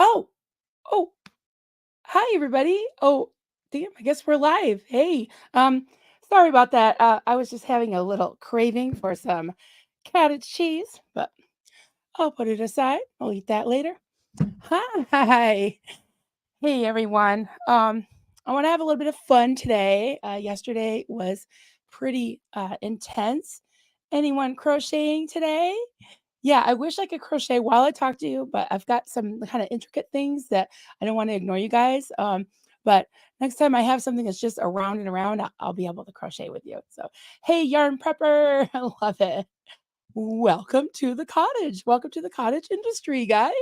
Oh, oh, hi everybody. Oh, damn, I guess we're live. Hey, sorry about that. I was just having a little craving for some cottage cheese, but I'll put it aside. I'll eat that later. Hi. Hey everyone. I want to have a little bit of fun today. Yesterday was pretty intense. Anyone crocheting today? Yeah, I wish I could crochet while I talk to you, but I've got some kind of intricate things that I don't want to ignore you guys. But next time I have something that's just around and around, I'll be able to crochet with you. So, hey, yarn prepper, I love it. Welcome to the cottage. Welcome to the cottage industry, guys.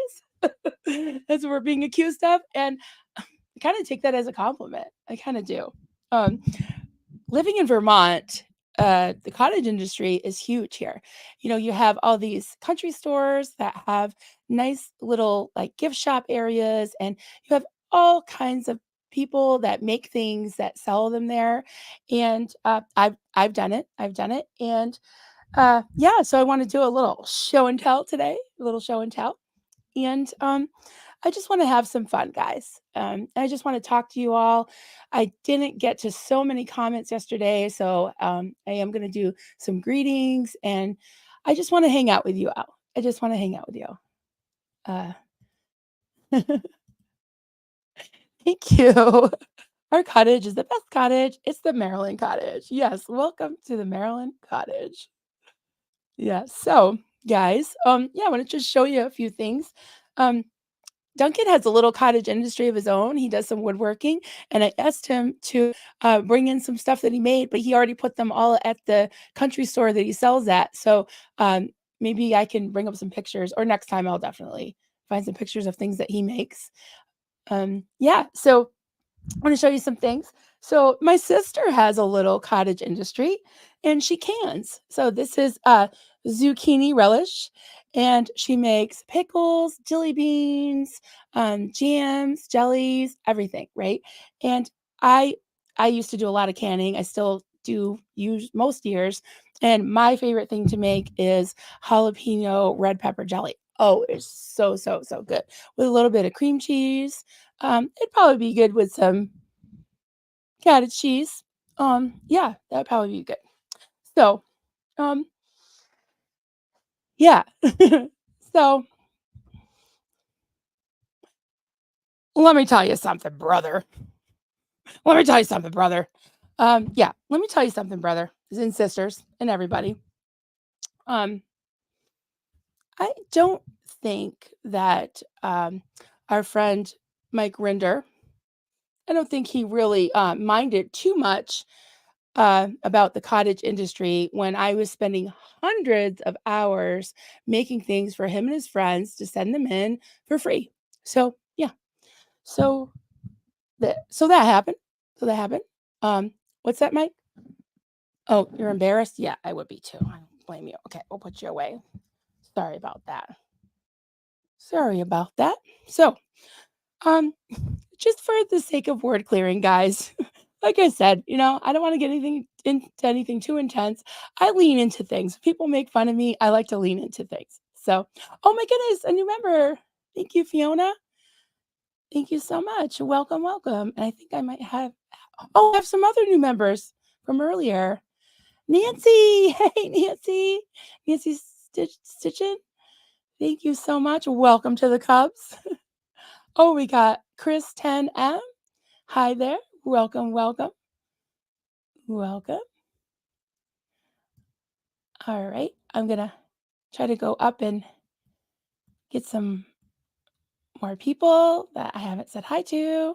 That's what we're being accused of, and I kind of take that as a compliment. I kind of do. Um, Living in Vermont, the cottage industry is huge here. You have all these country stores that have nice little like gift shop areas, and you have all kinds of people that make things that sell them there. And I've done it. I've done it, and yeah. So I want to do a little show and tell today. A little show and tell, and I just want to have some fun, guys. I just want to talk to you all. I didn't get to so many comments yesterday, so I am going to do some greetings, and I just want to hang out with you all. I just want to hang out with you. Uh, Thank you. Our cottage is the best cottage. It's the Maryland cottage. Yes, welcome to the Maryland cottage. Yeah. So, guys, yeah, I want to just show you a few things. Um, Duncan has a little cottage industry of his own. He does some woodworking, and I asked him to bring in some stuff that he made, but he already put them all at the country store that he sells at. So maybe I can bring up some pictures, or next time I'll definitely find some pictures of things that he makes. Yeah, so I want to show you some things. So my sister has a little cottage industry and she cans. So this is zucchini relish, and she makes pickles, jelly beans, jams, jellies, everything, right? And I I used to do a lot of canning. I still do use most years. And my favorite thing to make is jalapeno red pepper jelly. Oh, it's so, so, so good with a little bit of cream cheese. It'd probably be good with some cottage cheese. Yeah, that'd probably be good. So, um, yeah. So let me tell you something, brother. Let me tell you something, brother. Yeah, let me tell you something, brother and sisters and everybody. Um, I don't think that our friend Mike Rinder, I don't think he really minded too much about the cottage industry when I was spending hundreds of hours making things for him and his friends to send them in for free. So yeah, so that happened. So that happened. What's that, Mike? Oh, you're embarrassed? Yeah, I would be too. I don't blame you. Okay, we'll put you away. Sorry about that. Sorry about that. So, um, just for the sake of word clearing, guys, like I said, I don't want to get anything into anything too intense. I lean into things. People make fun of me. I like to lean into things. So, oh my goodness, a new member. Thank you, Fiona. Thank you so much. Welcome, welcome. And I think I might have, oh, I have some other new members from earlier. Nancy. Hey, Nancy. Nancy Stitchin. Thank you so much. Welcome to the Cubs. Oh, we got Chris 10M. Hi there. Welcome, welcome, welcome. All right. I'm going to try to go up and get some more people that I haven't said hi to.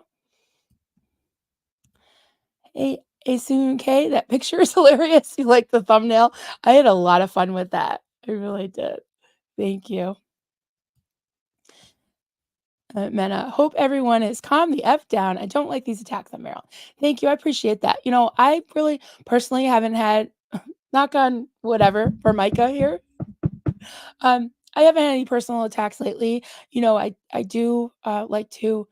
Hey, Asun K, that picture is hilarious. You like the thumbnail? I had a lot of fun with that. I really did. Thank you. Mena, hope everyone is calm the F down. I don't like these attacks on Meryl. Thank you. I appreciate that. I really personally haven't had, knock on whatever, for Micah here. I haven't had any personal attacks lately. I do like to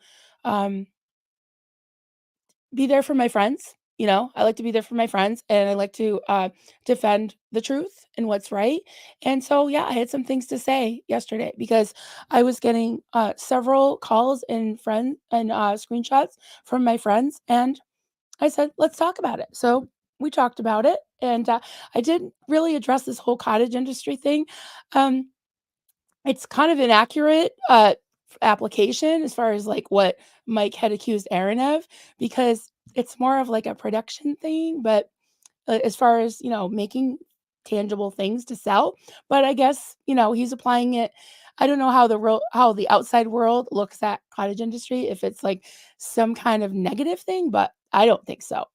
be there for my friends. I like to be there for my friends, and I like to defend the truth and what's right. And so, yeah, I had some things to say yesterday because I was getting several calls and screenshots from my friends, and I said, let's talk about it. So we talked about it, and I didn't really address this whole cottage industry thing. Um, it's kind of inaccurate, application as far as, like, what Mike had accused Aaron of, because it's more of, like, a production thing, but, as far as, making tangible things to sell, but I guess, he's applying it. I don't know how the outside world looks at cottage industry, if it's, like, some kind of negative thing, but I don't think so.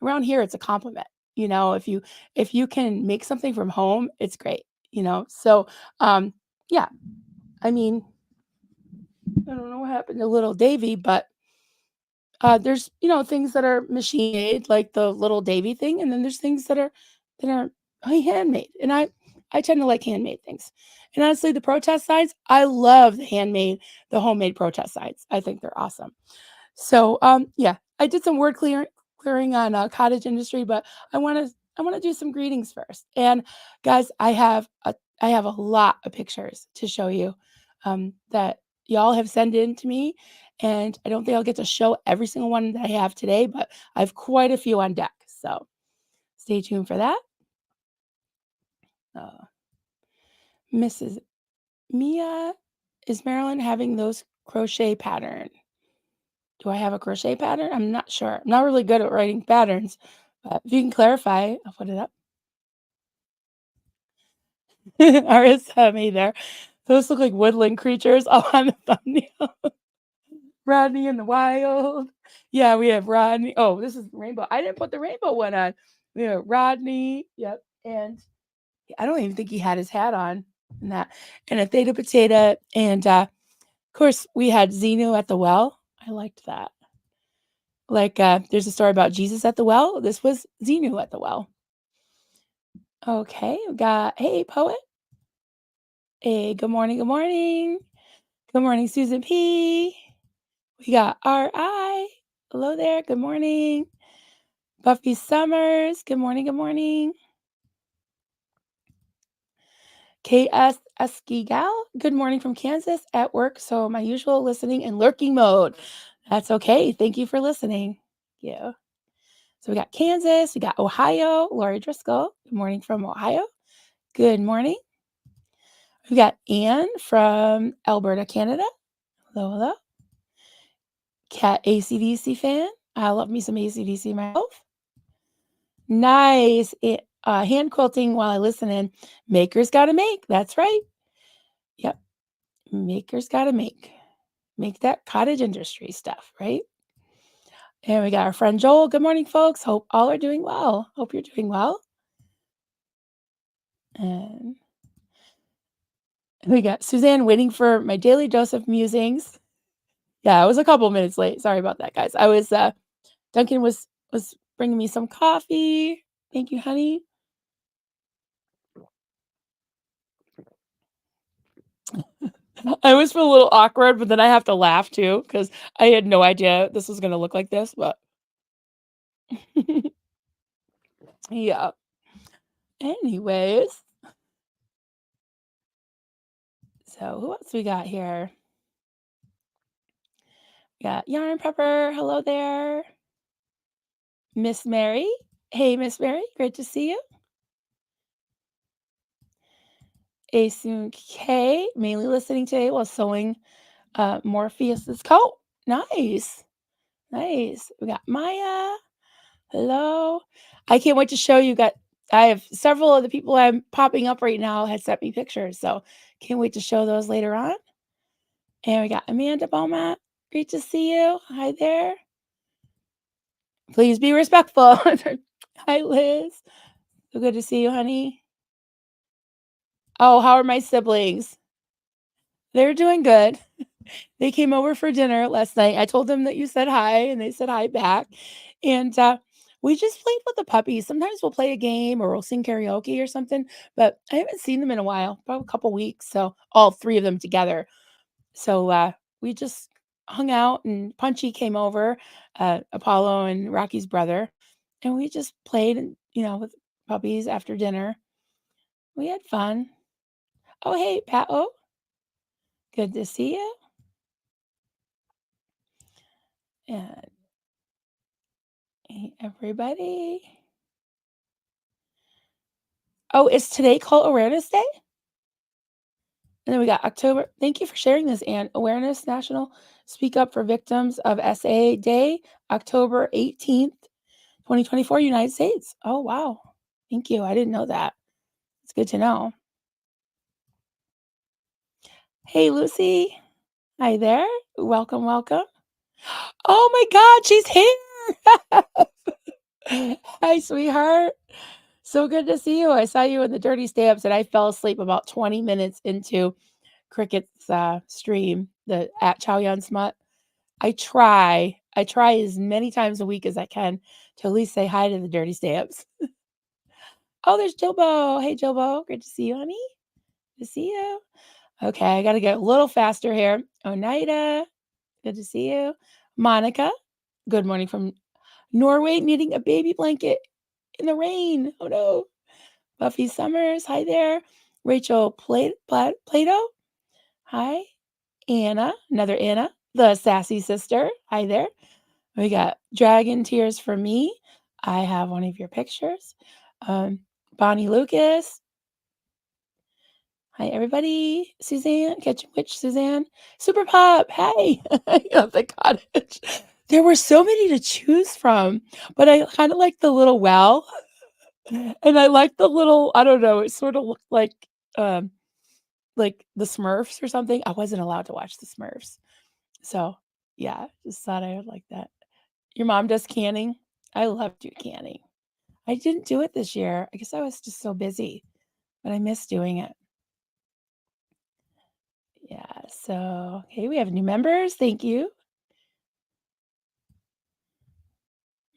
Around here, it's a compliment, if you can make something from home, it's great, so, yeah. I mean, I don't know what happened to little Davy, but there's things that are machine made, like the little Davy thing, and then there's things that are handmade, and I tend to like handmade things. And honestly, the protest signs, I love the homemade protest signs. I think they're awesome. So, yeah, I did some clearing on cottage industry, but I want to do some greetings first. And guys, I have a lot of pictures to show you that y'all have sent in to me, and I don't think I'll get to show every single one that I have today, but I have quite a few on deck. So stay tuned for that. Uh, Mrs. Mia, is Marilyn having those crochet pattern? Do I have a crochet pattern? I'm not sure. I'm not really good at writing patterns, but if you can clarify, I'll put it up. RS me there. Those look like woodland creatures all on the thumbnail. Rodney in the wild. Yeah, we have Rodney. Oh, this is rainbow. I didn't put the rainbow one on. We have Rodney. Yep. And I don't even think he had his hat on in that. And a theta potato. And of course, we had Xenu at the well. I liked that. Like, there's a story about Jesus at the well. This was Xenu at the well. Okay, we got, hey, poet. Hey, good morning, good morning. Good morning, Susan P. We got R.I. Hello there, good morning. Buffy Summers, good morning, good morning. K.S. Eskigal, good morning from Kansas at work. So my usual listening and lurking mode. That's okay. Thank you for listening. Yeah. So we got Kansas, we got Ohio, Lori Driscoll. Good morning from Ohio. Good morning. We got Anne from Alberta, Canada. Hello, hello. Cat ACDC fan. I love me some ACDC myself. Nice. Hand quilting while I listen in. Makers gotta make. That's right. Yep. Makers gotta make. Make that cottage industry stuff, right? And we got our friend Joel. Good morning, folks. Hope all are doing well. Hope you're doing well. And we got Suzanne waiting for my daily dose of musings. Yeah, I was a couple minutes late. Sorry about that, guys. Duncan was bringing me some coffee. Thank you, honey. I always feel a little awkward, but then I have to laugh too because I had no idea this was gonna look like this, but yeah. Anyways, so who else we got here? We got Yarn Pepper. Hello there. Miss Mary. Hey, Miss Mary. Great to see you. Asun K. Mainly listening today while sewing Morpheus's coat. Nice. Nice. We got Maya. Hello. I can't wait to show you. I have several of the people I'm popping up right now had sent me pictures, so can't wait to show those later on. And we got Amanda Beaumont. Great to see you. Hi there. Please be respectful. Hi, Liz. So good to see you, honey. Oh, how are my siblings? They're doing good. They came over for dinner last night. I told them that you said hi, and they said hi back. And we just played with the puppies. Sometimes we'll play a game or we'll sing karaoke or something, but I haven't seen them in a while, probably a couple weeks. So all three of them together. So we just hung out, and Punchy came over, Apollo and Rocky's brother. and we just played and, with puppies after dinner. We had fun. Oh, hey, Pat. Oh, good to see you. And hey, everybody. Oh, is today called Awareness Day? And then we got October. Thank you for sharing this, Anne. Awareness National Speak Up for Victims of SA Day, October 18th, 2024, United States. Oh, wow. Thank you. I didn't know that. It's good to know. Hey, Lucy. Hi there. Welcome, welcome. Oh my God, she's here. Hi, sweetheart. So good to see you. I saw you in the Dirty Stamps, and I fell asleep about 20 minutes into Cricket's stream, the at Chow Yun Smut. I try as many times a week as I can to at least say hi to the Dirty Stamps. Oh, there's Jilbo. Hey, Jilbo. Good to see you, honey. Good to see you. Okay, I got to get a little faster here. Oneida. Good to see you. Monica. Good morning from Norway, needing a baby blanket in the rain. Oh no. Buffy Summers. Hi there. Rachel Plato. Hi. Anna. Another Anna. The sassy sister. Hi there. We got Dragon Tears for Me. I have one of your pictures. Um, Bonnie Lucas. Hi, everybody. Suzanne, Catching Witch, Suzanne. Super Pop. Hey. I love the cottage. There were so many to choose from, but I kind of like the little well. And I like the little, I don't know, it sort of looked um, like the Smurfs or something. I wasn't allowed to watch the Smurfs. So yeah, just thought I would like that. Your mom does canning? I love do canning. I didn't do it this year. I guess I was just so busy, but I miss doing it. Yeah. So, okay, we have new members. Thank you.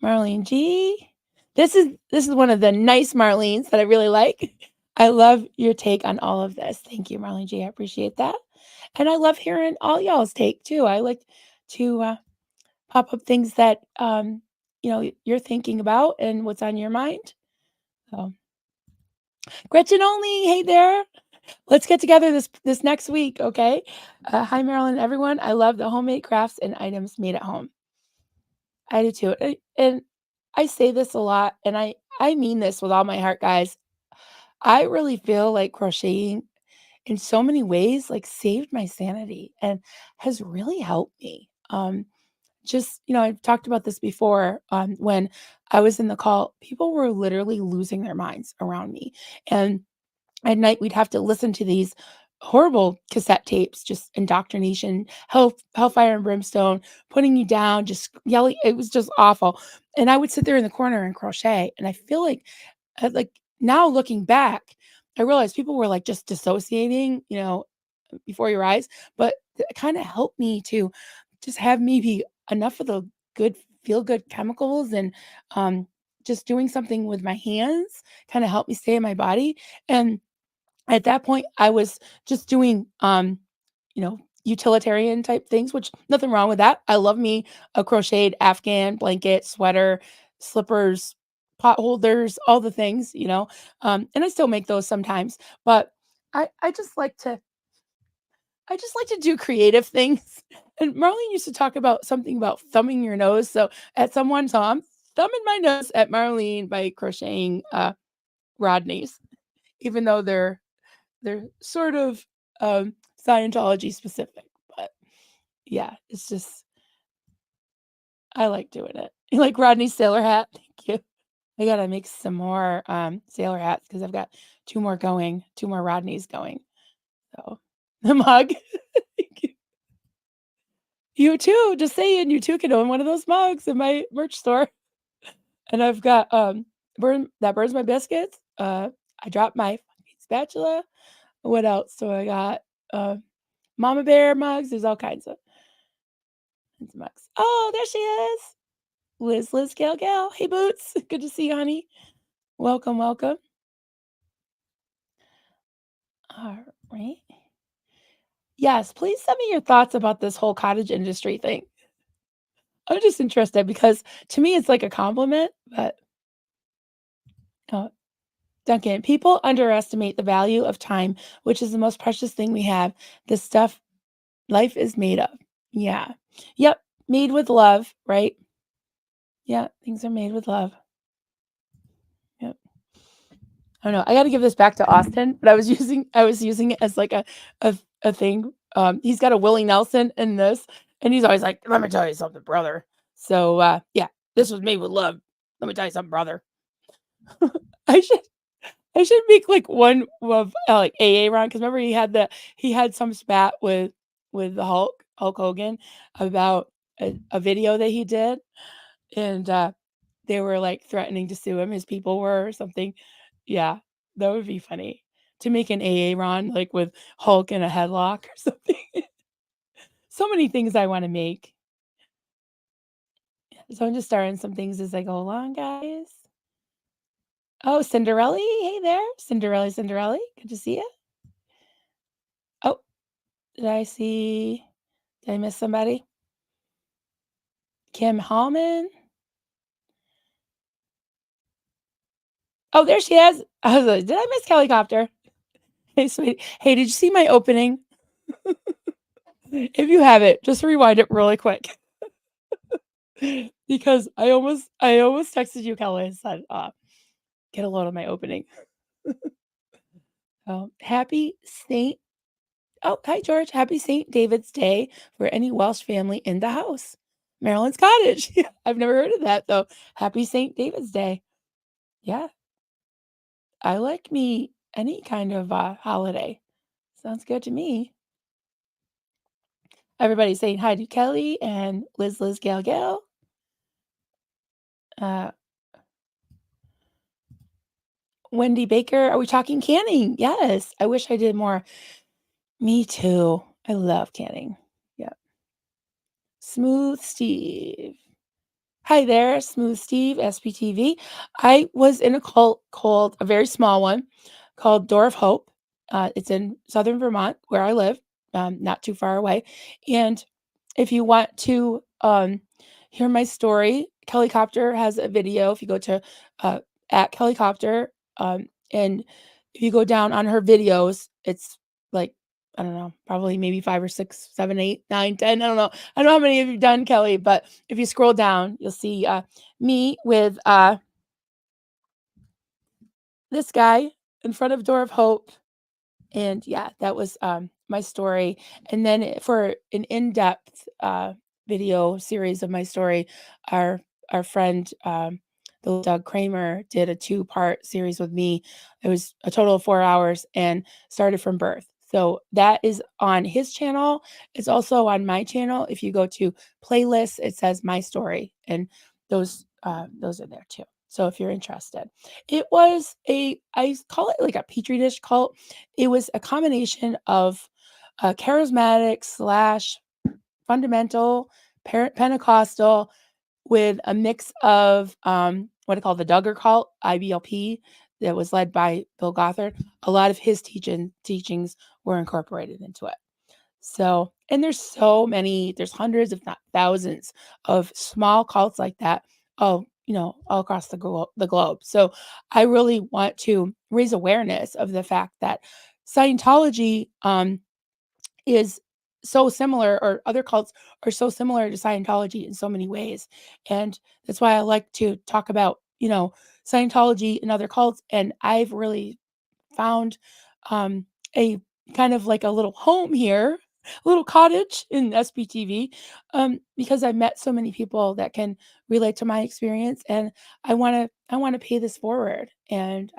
Marlene G. This is one of the nice Marlenes that I really like. I love your take on all of this. Thank you, Marlene G. I appreciate that. And I love hearing all y'all's take too. I like to pop up things that you're thinking about and what's on your mind. So Gretchen only, hey there. Let's get together this next week, okay? Hi, Marilyn, everyone. I love the homemade crafts and items made at home. I do too. And I say this a lot, and I mean this with all my heart, guys. I really feel like crocheting in so many ways like saved my sanity and has really helped me. Just, I've talked about this before, when I was in the call, people were literally losing their minds around me. And at night, we'd have to listen to these horrible cassette tapes, just indoctrination, hellfire and brimstone, putting you down, just yelling. It was just awful. And I would sit there in the corner and crochet. And I feel like now looking back, I realized people were like just dissociating, before your eyes. But it kind of helped me to just have maybe enough of the good feel good chemicals and just doing something with my hands kind of helped me stay in my body. And at that point, I was just doing, utilitarian type things, which nothing wrong with that. I love me a crocheted Afghan blanket, sweater, slippers, pot holders, all the things, and I still make those sometimes, but I just like to do creative things. And Marlene used to talk about something about thumbing your nose. So I'm thumbing my nose at Marlene by crocheting Rodneys, even though they're sort of, Scientology specific, but yeah, it's just I like doing it. You like Rodney's sailor hat? Thank you. I gotta make some more, sailor hats because 'cause I've got 2 more Rodneys going, so the mug. Thank you. You too, just saying, you too can own one of those mugs in my merch store, and I've got, burns my biscuits, I dropped my fucking spatula. What else do I got? Uh Mama bear mugs, there's all kinds of mugs. Oh, there she is. Liz, Gal. Hey, Boots. Good to see you, honey. Welcome, welcome. All right. Yes, please send me your thoughts about this whole cottage industry thing. I'm just interested because to me it's like a compliment, but Oh, Duncan, people underestimate the value of time, which is the most precious thing we have. The stuff life is made of. Yeah. Yep. Made with love, right? Yeah. Things are made with love. Yep. I don't know. I got to give this back to Austin, but I was using it as like a thing. He's got a Willie Nelson in this, and he's always like, "Let me tell you something, brother." So yeah, this was made with love. Let me tell you something, brother. I should I should make like one of like AA Ron because remember he had some spat with the Hulk Hogan about a video that he did, and they were like threatening to sue him. His people were or something. Yeah, that would be funny to make an AA Ron like with Hulk in a headlock or something. So many things I want to make. So I'm just starting some things as I go along, guys. Oh, Cinderella, hey there, Cinderella, good to see you. Oh, did I see? Did I miss somebody? Kim Hallman. Oh, there she is. I was like, did I miss Helicopter? Hey, sweetie. Hey, did you see my opening? If you have it, just rewind it really quick because I almost texted you, Kelly, and said, get a load of my opening. Happy Saint. Oh, hi George. Happy Saint David's Day for any Welsh family in the house. Maryland's Cottage. I've never heard of that though. Happy Saint David's Day. Yeah, I like me any kind of holiday. Sounds good to me. Everybody's saying hi to Kelly and Liz Gail. Uh, Wendy Baker, are we talking canning? Yes. I wish I did more. Me too. I love canning. Yeah. Smooth Steve. Hi there, Smooth Steve, SPTV. I was in a cult called a very small one called Door of Hope. It's in southern Vermont where I live, not too far away. And if you want to hear my story, Kellycopter has a video. If you go to at Kellycopter, and if you go down on her videos, it's like I don't know, probably maybe 5 or 6, 7, 8, 9, 10. I don't know. I don't know how many of you've done, Kelly, but if you scroll down, you'll see me with this guy in front of Door of Hope. And yeah, that was my story. And then for an in-depth video series of my story, our our friend the Doug Kramer did a two-part series with me. It was a total of 4 hours and started from birth. So that is on his channel. It's also on my channel. If you go to playlists, it says my story, and those are there too. So if you're interested, it was I call it like a petri dish cult. It was a combination of charismatic slash fundamental Pentecostal with a mix of what I call the Duggar cult, IBLP, that was led by Bill Gothard. A lot of his teachings were incorporated into it. So, and there's so many, there's hundreds, if not thousands, of small cults like that. Oh, all across the globe. So, I really want to raise awareness of the fact that Scientology is so similar, or other cults are so similar to Scientology in so many ways. And that's why I like to talk about, Scientology and other cults. And I've really found a kind of like a little home here, a little cottage in SPTV, because I met so many people that can relate to my experience, and I want to pay this forward and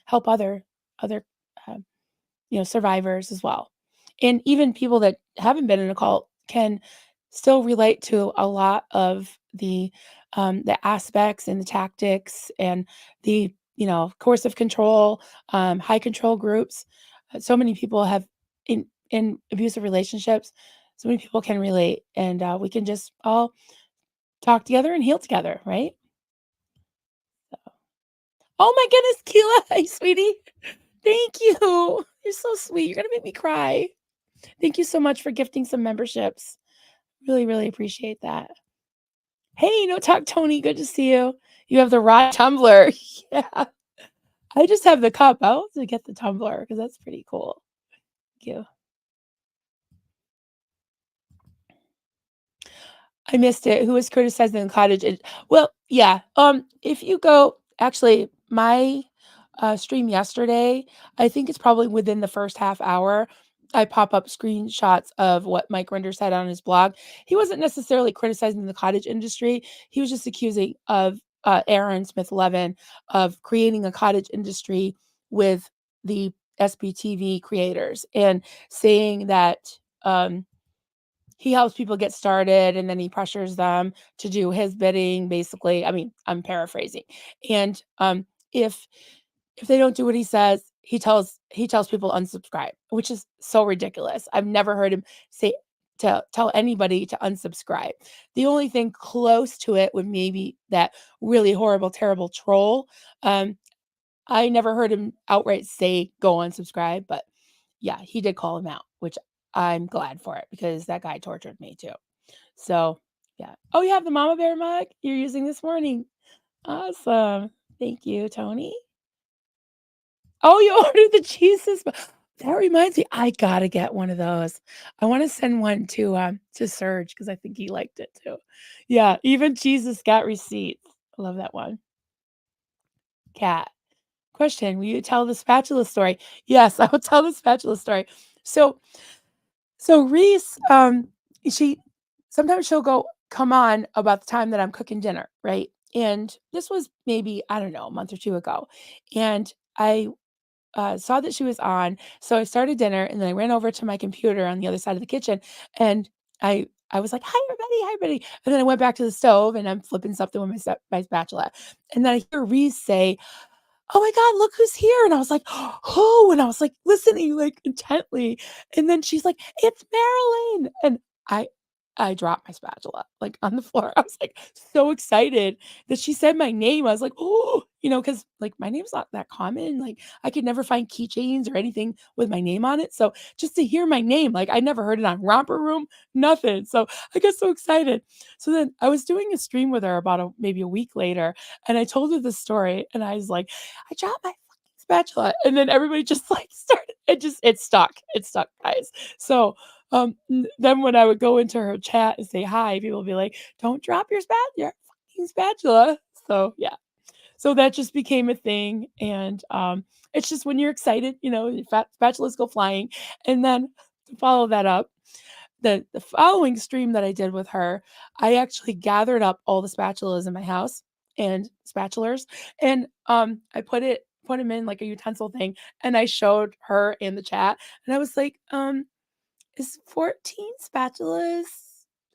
help other um, survivors as well. And even people that haven't been in a cult can still relate to a lot of the aspects and the tactics and the coercive control, high control groups. So many people have in abusive relationships. So many people can relate, and we can just all talk together and heal together, right? Oh my goodness, Keela, hi, sweetie. Thank you. You're so sweet. You're gonna make me cry. Thank you so much for gifting some memberships. Really, really appreciate that. Hey, No Talk Tony, good to see you. You have the raw tumbler. Yeah. I just have the cup. I'll have to get the tumbler because that's pretty cool. Thank you. I missed it. Who was criticizing the cottage? Well, yeah. If you go, actually, my stream yesterday, I think it's probably within the first half hour. I pop up screenshots of what Mike Render said on his blog. He wasn't necessarily criticizing the cottage industry. He was just accusing of Aaron Smith Levin of creating a cottage industry with the SBTV creators and saying that. He helps people get started and then he pressures them to do his bidding, basically. I mean, I'm paraphrasing. And if if they don't do what he says, he tells people to unsubscribe, which is so ridiculous. I've never heard him say to tell anybody to unsubscribe. The only thing close to it would maybe that really horrible, terrible troll. I never heard him outright say go unsubscribe, but yeah, he did call him out, which I'm glad for it because that guy tortured me too. So, yeah. Oh, you have the mama bear mug you're using this morning. Awesome. Thank you, Tony. Oh, you ordered the Jesus. That reminds me, I gotta get one of those. I want to send one to Serge because I think he liked it too. Yeah, even Jesus got receipts. I love that one. Cat. Question, will you tell the spatula story? Yes, I will tell the spatula story. So so Reese, she sometimes she'll come on about the time that I'm cooking dinner, right? And this was maybe, I don't know, a month or 2 ago. And I saw that she was on, so I started dinner, and then I ran over to my computer on the other side of the kitchen, and I was like, "Hi, everybody. Hi, everybody." And then I went back to the stove, and I'm flipping something with my spatula. And then I hear Reese say, "Oh my god, look who's here." And I was like, "Who?" And I was like listening like intently. And then she's like, "It's Marilyn." And I I dropped my spatula like on the floor. I was like so excited that she said my name. I was like, "Oh," cuz like my name's not that common. Like I could never find keychains or anything with my name on it. So just to hear my name, like I never heard it on Romper Room, nothing. So I got so excited. So then I was doing a stream with her about maybe a week later, and I told her the story, and I was like, I dropped my fucking spatula. And then everybody just like started, it stuck. It stuck, guys. So then when I would go into her chat and say hi, people would be like, don't drop your fucking spatula. So yeah. So that just became a thing. And it's just when you're excited, your spatulas go flying. And then to follow that up, the following stream that I did with her, I actually gathered up all the spatulas in my house and spatulars, and I put them in like a utensil thing, and I showed her in the chat, and I was like, is 14 spatulas,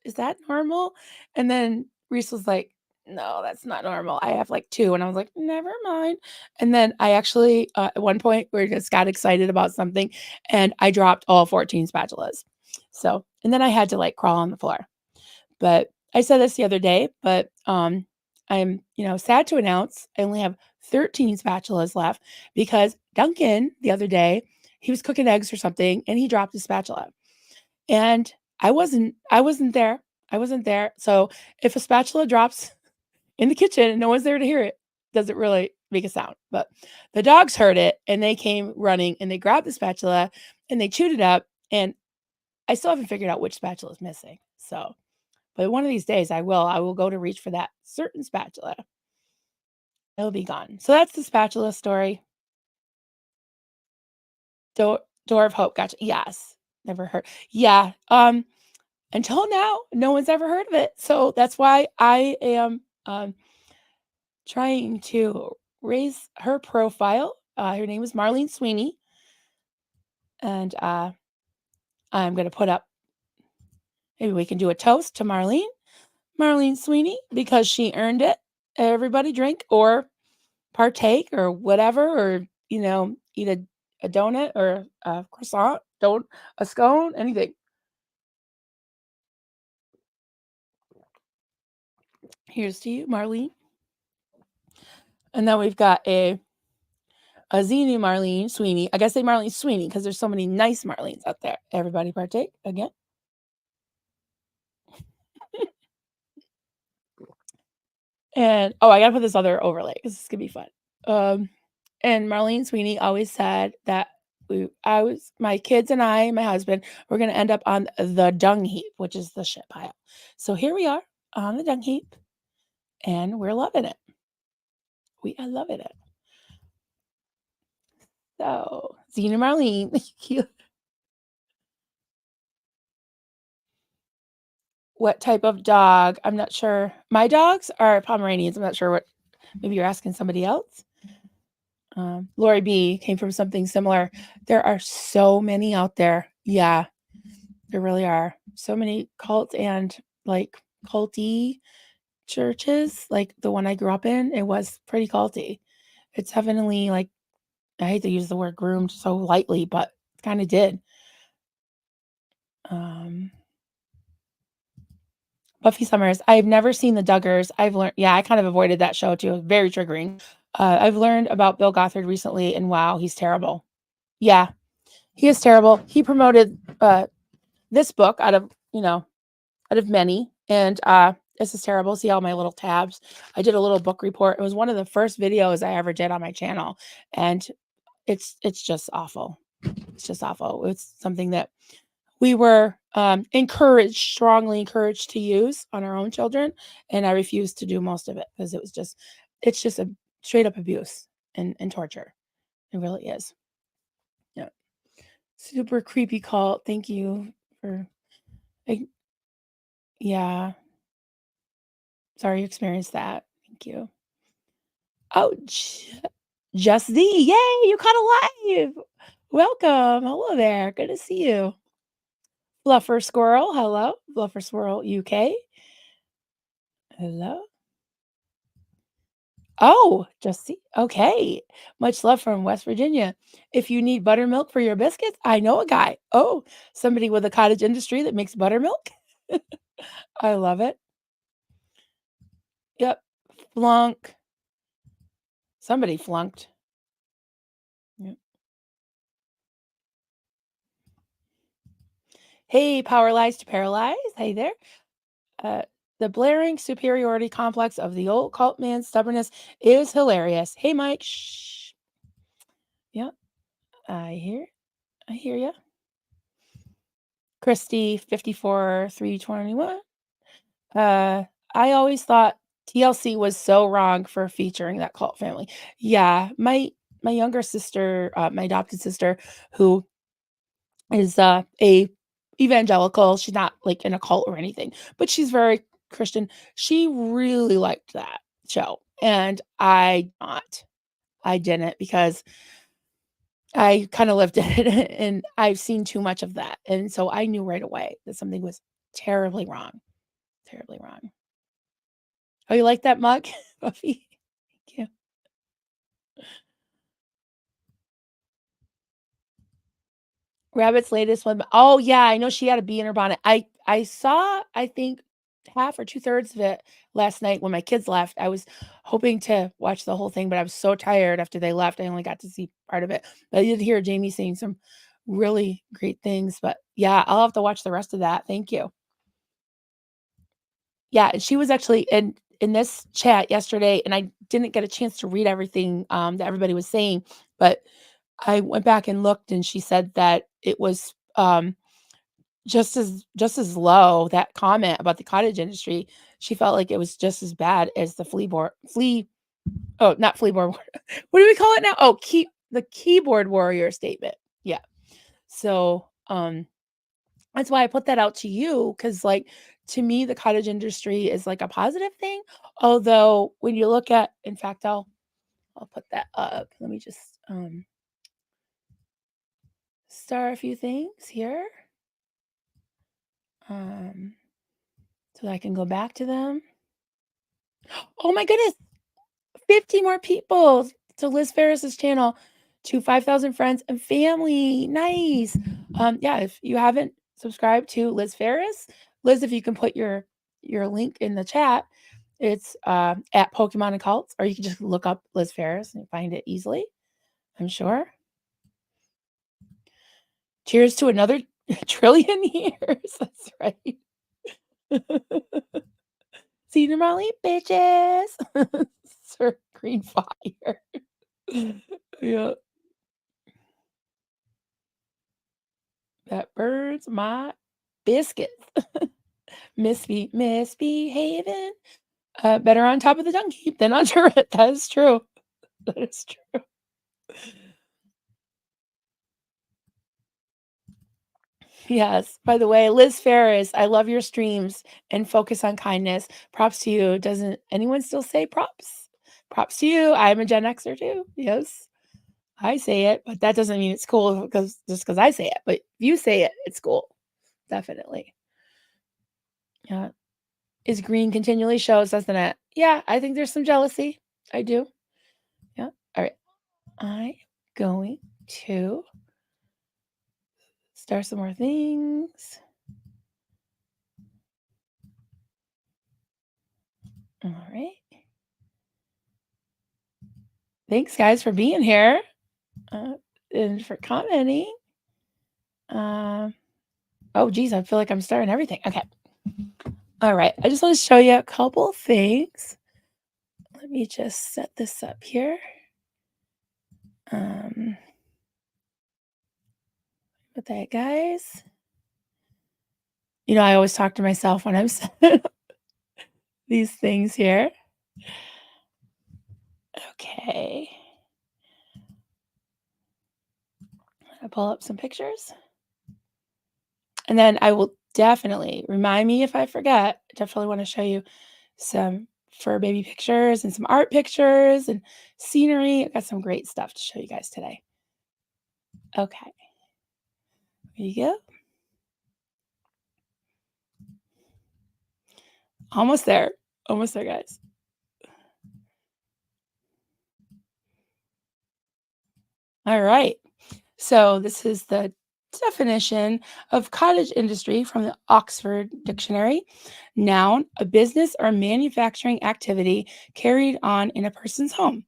is that normal? And then Reese was like, no, that's not normal. I have like two. And I was like, never mind. And then I actually, at one point, we just got excited about something and I dropped all 14 spatulas. So, and then I had to like crawl on the floor. But I said this the other day, but I'm, sad to announce I only have 13 spatulas left because Duncan the other day, he was cooking eggs or something and he dropped his spatula. And I wasn't there. I wasn't there. So if a spatula drops in the kitchen and no one's there to hear it, doesn't really make a sound. But the dogs heard it and they came running and they grabbed the spatula and they chewed it up. And I still haven't figured out which spatula is missing. So, but one of these days I will go to reach for that certain spatula. It'll be gone. So that's the spatula story. Door of Hope. Gotcha. Yes. Never heard. Yeah. Until now, no one's ever heard of it. So that's why I am trying to raise her profile. Her name is Marlene Sweeney. And I'm going to put up, maybe we can do a toast to Marlene Sweeney, because she earned it. Everybody drink or partake or whatever, or, eat a donut or a croissant, a scone, anything. Here's to you, Marlene. And then we've got a Xenu Marlene Sweeney. I gotta say Marlene Sweeney because there's so many nice Marlenes out there. Everybody partake again. And I gotta put this other overlay because this is gonna be fun. Um, And Marlene Sweeney always said that my kids and I, my husband, were gonna end up on the dung heap, which is the shit pile. So here we are on the dung heap, and we're loving it. We are loving it. So, Zena Marlene, what type of dog? I'm not sure. My dogs are Pomeranians. I'm not sure what. Maybe you're asking somebody else. Lori B came from something similar. There are so many out there. Yeah, there really are. So many cult and like culty churches. Like the one I grew up in, it was pretty culty. It's definitely like, I hate to use the word groomed so lightly, but it kind of did. Um, Buffy Summers. I've never seen the Duggars. I've learned, yeah, I kind of avoided that show too. Very triggering. I've learned about Bill Gothard recently, and wow, he's terrible. Yeah, he is terrible. He promoted this book out of, out of many, and this is terrible. See all my little tabs. I did a little book report. It was one of the first videos I ever did on my channel, and it's just awful. It's just awful. It's something that we were strongly encouraged to use on our own children, and I refused to do most of it because it's just a straight up abuse and torture. It really is. Yeah. Super creepy cult. Thank you for, yeah. Sorry you experienced that. Thank you. Oh, just thee. Yay, you caught alive. Welcome. Hello there. Good to see you. Fluffer Squirrel. Hello. Fluffer Squirrel UK. Hello. Oh, just see. Okay. Much love from West Virginia. If you need buttermilk for your biscuits, I know a guy. Oh, somebody with a cottage industry that makes buttermilk. I love it. Yep. Flunk. Somebody flunked. Yep. Hey, power lies to paralyze. Hey there. Uh, the blaring superiority complex of the old cult man's stubbornness is hilarious. Hey, Mike. Shh. Yep. I hear you. Christy, 54,321. Uh, I always thought TLC was so wrong for featuring that cult family. Yeah, my younger sister, my adopted sister, who is a evangelical. She's not like in a cult or anything, but she's very Christian. She really liked that show, and I not. I didn't because I kind of lived in it, and I've seen too much of that, and so I knew right away that something was terribly wrong. Terribly wrong. Oh, you like that mug, Buffy? Thank you. Rabbit's latest one. Oh yeah, I know she had a bee in her bonnet. I saw, I think, half or 2/3 of it last night when my kids left. I was hoping to watch the whole thing, but I was so tired after they left. I only got to see part of it. But I did hear Jamie saying some really great things. But yeah, I'll have to watch the rest of that. Thank you. Yeah, and she was actually in this chat yesterday, and I didn't get a chance to read everything that everybody was saying, but I went back and looked, and she said that it was just as low, that comment about the cottage industry. She felt like it was just as bad as the flea oh, not flea board. What do we call it now? Oh, keep the keyboard warrior statement. Yeah. So, that's why I put that out to you, because like, to me, the cottage industry is like a positive thing. Although when you look at, in fact, I'll put that up. Let me just star a few things here. Um, so that I can go back to them. Oh my goodness, 50 more people to Liz Ferris's channel, to 5,000 friends and family. Nice. Yeah, if you haven't subscribed to Liz Ferris, Liz, if you can put your link in the chat, it's at Pokemon and Cults, or you can just look up Liz Ferris and find it easily, I'm sure. Cheers to another trillion years. That's right. See you tomorrow, bitches. Sir Green Fire. Yeah, that burns my biscuits. Misbehaving. Better on top of the dung heap than under it. That is true. That is true. Yes. By the way, Liz Ferris, I love your streams and focus on kindness. Props to you. Doesn't anyone still say props? Props to you. I'm a Gen Xer too. Yes. I say it, but that doesn't mean it's cool because just because I say it. But if you say it, it's cool. Definitely. Yeah. Is green continually shows, doesn't it? Yeah, I think there's some jealousy. I do. Yeah. All right. I'm going to start some more things. All right. Thanks, guys, for being here uh, and for commenting. Um, oh, geez, I feel like I'm starting everything. Okay. All right. I just want to show you a couple things. Let me just set this up here. Um, with that, guys. I always talk to myself when I'm saying these things here. Okay. I'll pull up some pictures. And then I will definitely remind me if I forget. Definitely want to show you some fur baby pictures and some art pictures and scenery. I got some great stuff to show you guys today. Okay. Here you go. Almost there. Almost there, guys. All right. So this is the definition of cottage industry from the Oxford Dictionary. Noun, a business or manufacturing activity carried on in a person's home.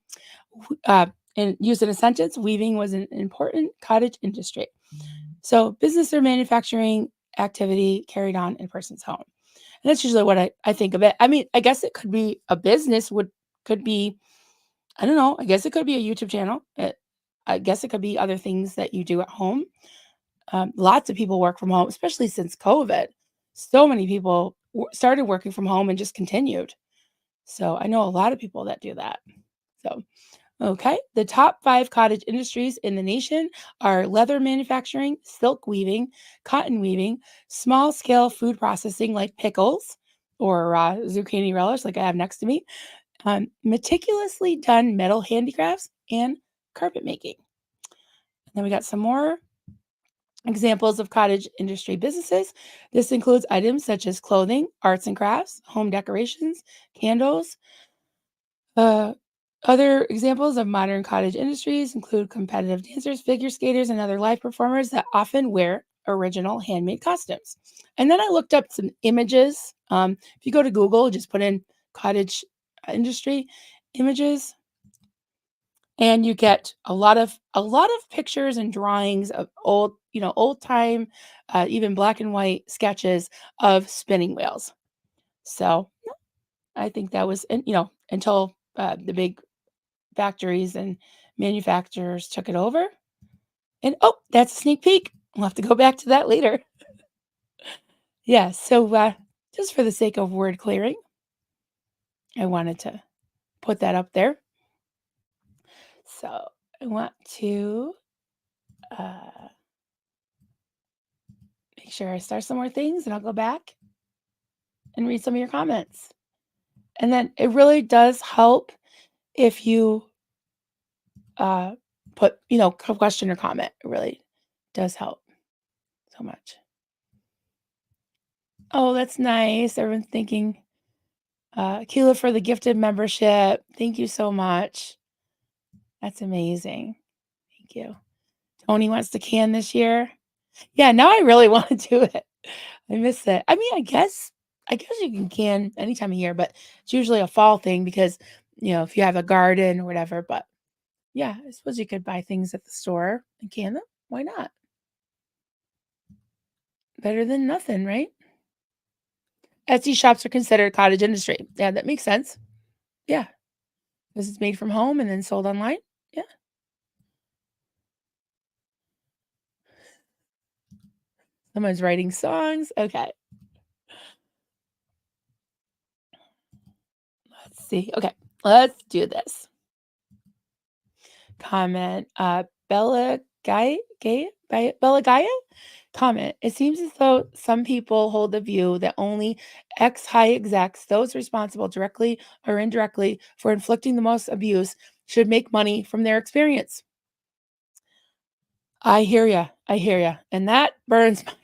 And used in a sentence, weaving was an important cottage industry. So business or manufacturing activity carried on in a person's home. And that's usually what I think of it. I mean, I guess it could be a business could be, I don't know, I guess it could be a YouTube channel. I guess it could be other things that you do at home. Lots of people work from home, especially since COVID. So many people started working from home and just continued. So I know a lot of people that do that. So, okay. The top 5 cottage industries in the nation are leather manufacturing, silk weaving, cotton weaving, small scale food processing like pickles or zucchini relish, like I have next to me, meticulously done metal handicrafts, and carpet making. And then we got some more examples of cottage industry businesses. This includes items such as clothing, arts and crafts, home decorations, candles. Uh, Other examples of modern cottage industries include competitive dancers, figure skaters, and other live performers that often wear original handmade costumes. And then I looked up some images. If you go to Google, just put in cottage industry images, and you get a lot of pictures and drawings of old time, even black and white sketches of spinning wheels. So I think that was, and until the big factories and manufacturers took it over. And oh, that's a sneak peek. We'll have to go back to that later. Yeah. So just for the sake of word clearing, I wanted to put that up there. So I want to uh, make sure I start some more things, and I'll go back and read some of your comments. And then it really does help if you uh, put, a question or comment. It really does help so much. Oh, that's nice. Everyone's thinking, Keela for the gifted membership. Thank you so much. That's amazing. Thank you. Tony wants to can this year. Yeah, now I really want to do it. I miss it. I mean, I guess you can can any time of year, but it's usually a fall thing because, if you have a garden or whatever. But yeah, I suppose you could buy things at the store and can them. Why not? Better than nothing, right? Etsy shops are considered cottage industry. Yeah, that makes sense. Yeah, because it's made from home and then sold online. Yeah. Someone's writing songs. Okay, let's see. Okay, let's do this. Comment. Bella Bella Gaia? Comment. It seems as though some people hold the view that only ex high execs, those responsible directly or indirectly for inflicting the most abuse, should make money from their experience. I hear ya. I hear ya. And that burns my,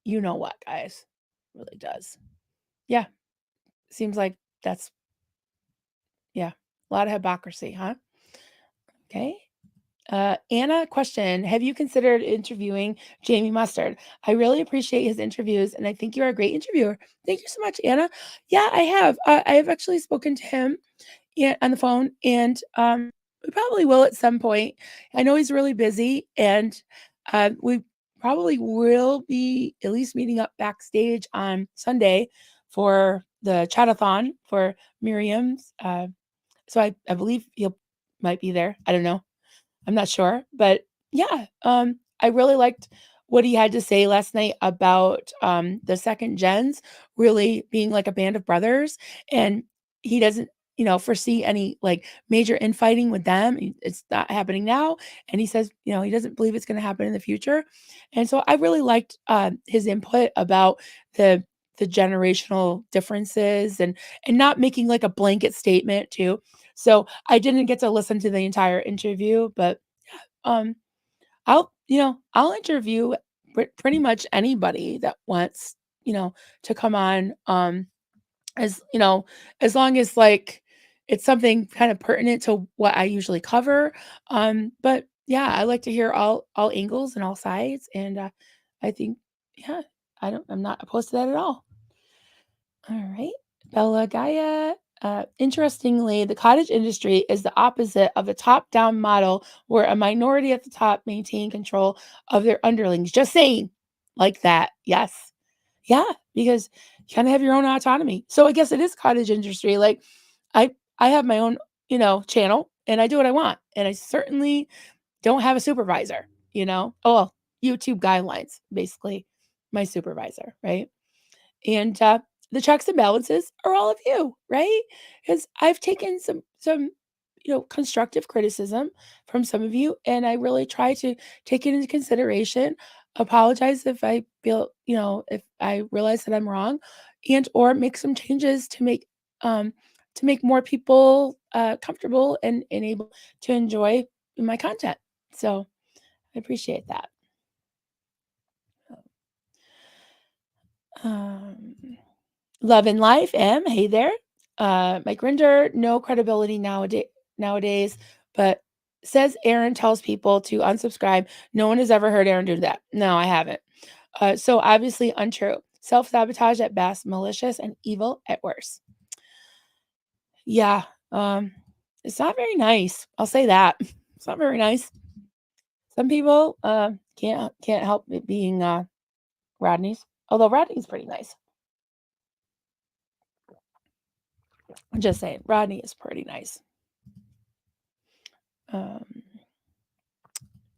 you know what, guys. Really does. Yeah. Seems like that's, yeah, a lot of hypocrisy, huh? Okay. Anna, question. Have you considered interviewing Jamie Mustard? I really appreciate his interviews and I think you're a great interviewer. Thank you so much, Anna. Yeah, I have. I have actually spoken to him on the phone and we probably will at some point. I know he's really busy and we probably will be at least meeting up backstage on Sunday for the chat-a-thon for Miriam's. So I believe he'll might be there. I don't know. I'm not sure, but yeah, I really liked what he had to say last night about the second gens really being like a band of brothers, and he doesn't, foresee any like major infighting with them. It's not happening now, and he says, he doesn't believe it's going to happen in the future, and so I really liked his input about the generational differences and not making like a blanket statement too. So I didn't get to listen to the entire interview, but um, I'll interview pretty much anybody that wants, to come on. As as long as like it's something kind of pertinent to what I usually cover. But yeah, I like to hear all angles and all sides, and I think yeah, I'm not opposed to that at all. All right. Bella Gaia. Interestingly, the cottage industry is the opposite of the top down model where a minority at the top maintain control of their underlings. Just saying, like that. Yes. Yeah. Because you kind of have your own autonomy. So I guess it is cottage industry. Like I, I have my own, channel and I do what I want. And I certainly don't have a supervisor, Oh, well, YouTube guidelines, basically my supervisor. Right. And, the checks and balances are all of you, right? Because I've taken some, constructive criticism from some of you, and I really try to take it into consideration, apologize if I feel, if I realize that I'm wrong, and or make some changes to make more people, comfortable and able to enjoy my content. So I appreciate that. Um Love and Life, M. Hey there. Mike Rinder, no credibility nowadays, but says Aaron tells people to unsubscribe. No one has ever heard Aaron do that. No, I haven't. So obviously untrue. Self-sabotage at best, malicious and evil at worst. Yeah. Um, it's not very nice. I'll say that. It's not very nice. Some people can't help it being Rodney's. Although Rodney's pretty nice. I'm just saying, Rodney is pretty nice. Um,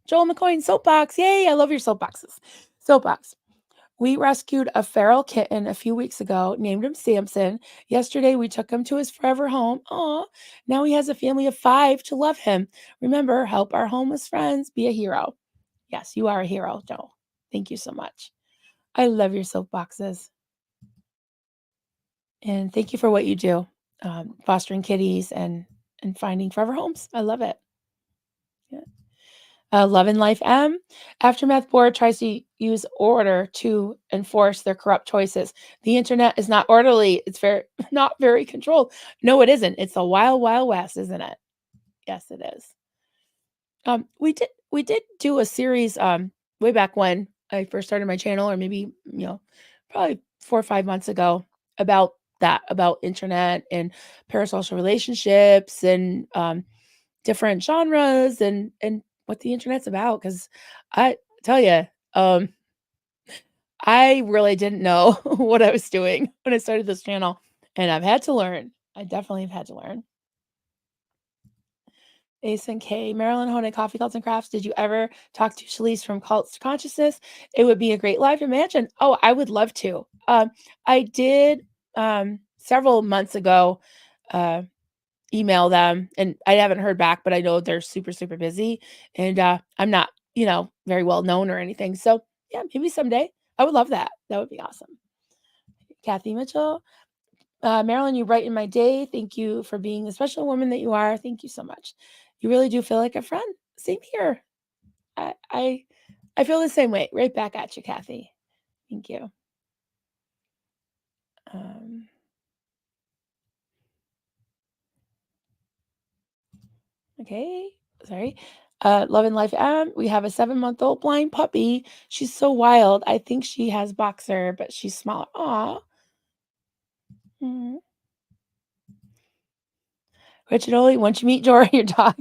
Joel McCoy's soapbox. Yay, I love your soapboxes. Soapbox. We rescued a feral kitten a few weeks ago, named him Samson. Yesterday, we took him to his forever home. Aw, now he has a family of 5 to love him. Remember, help our homeless friends, be a hero. Yes, you are a hero, Joel. Thank you so much. I love your soapboxes. And thank you for what you do, fostering kitties and finding forever homes. I love it. Yeah. Love and Life M. Aftermath Board tries to use order to enforce their corrupt choices. The internet is not orderly. It's very not very controlled. No, it isn't. It's a wild, wild west, isn't it? Yes, it is. We did do a series way back when I first started my channel, or maybe probably 4 or 5 months ago, about that, about internet and parasocial relationships and different genres and what the internet's about. Because I tell you, I really didn't know what I was doing when I started this channel, and I've had to learn. I definitely have had to learn. Ace and K, Marilyn Hone, Coffee Cults and Crafts. Did you ever talk to Shalise from Cults to Consciousness? It would be a great live imagine. Oh, I would love to. I did several months ago uh, email them, and I haven't heard back, but I know they're super, super busy, and I'm not, very well known or anything. So yeah, maybe someday. I would love that. That would be awesome. Kathy Mitchell, Marilyn, you brighten my day. Thank you for being the special woman that you are. Thank you so much. You really do feel like a friend. Same here. I I, I feel the same way. Right back at you, Kathy. Thank you. Um, okay. Sorry. Love and Life M. We have a 7-month-old blind puppy. She's so wild. I think she has boxer, but she's small. Aw. Mhm. Richard Oley, once you meet George, your dog.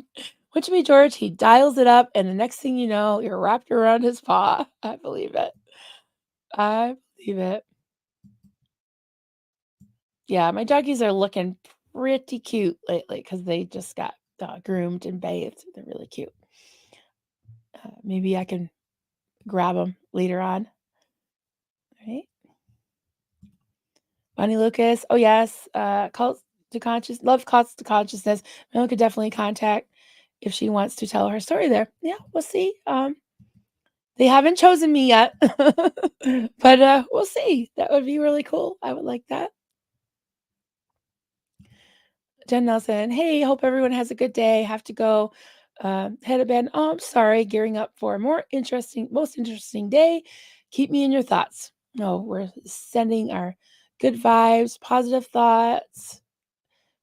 Once you meet George, he dials it up, and the next thing you know, you're wrapped around his paw. I believe it. I believe it. Yeah, my doggies are looking pretty cute lately because they just got groomed and bathed. They're really cute. Maybe I can grab them later on. All right. Bonnie Lucas. Oh, yes. Love cults to consciousness. Mel could definitely contact if she wants to tell her story there. Yeah, we'll see. They haven't chosen me yet, but we'll see. That would be really cool. I would like that. Jen Nelson, hey, hope everyone has a good day. Have to go head to bed. Oh, I'm sorry. Gearing up for a most interesting day. Keep me in your thoughts. No, we're sending our good vibes, positive thoughts,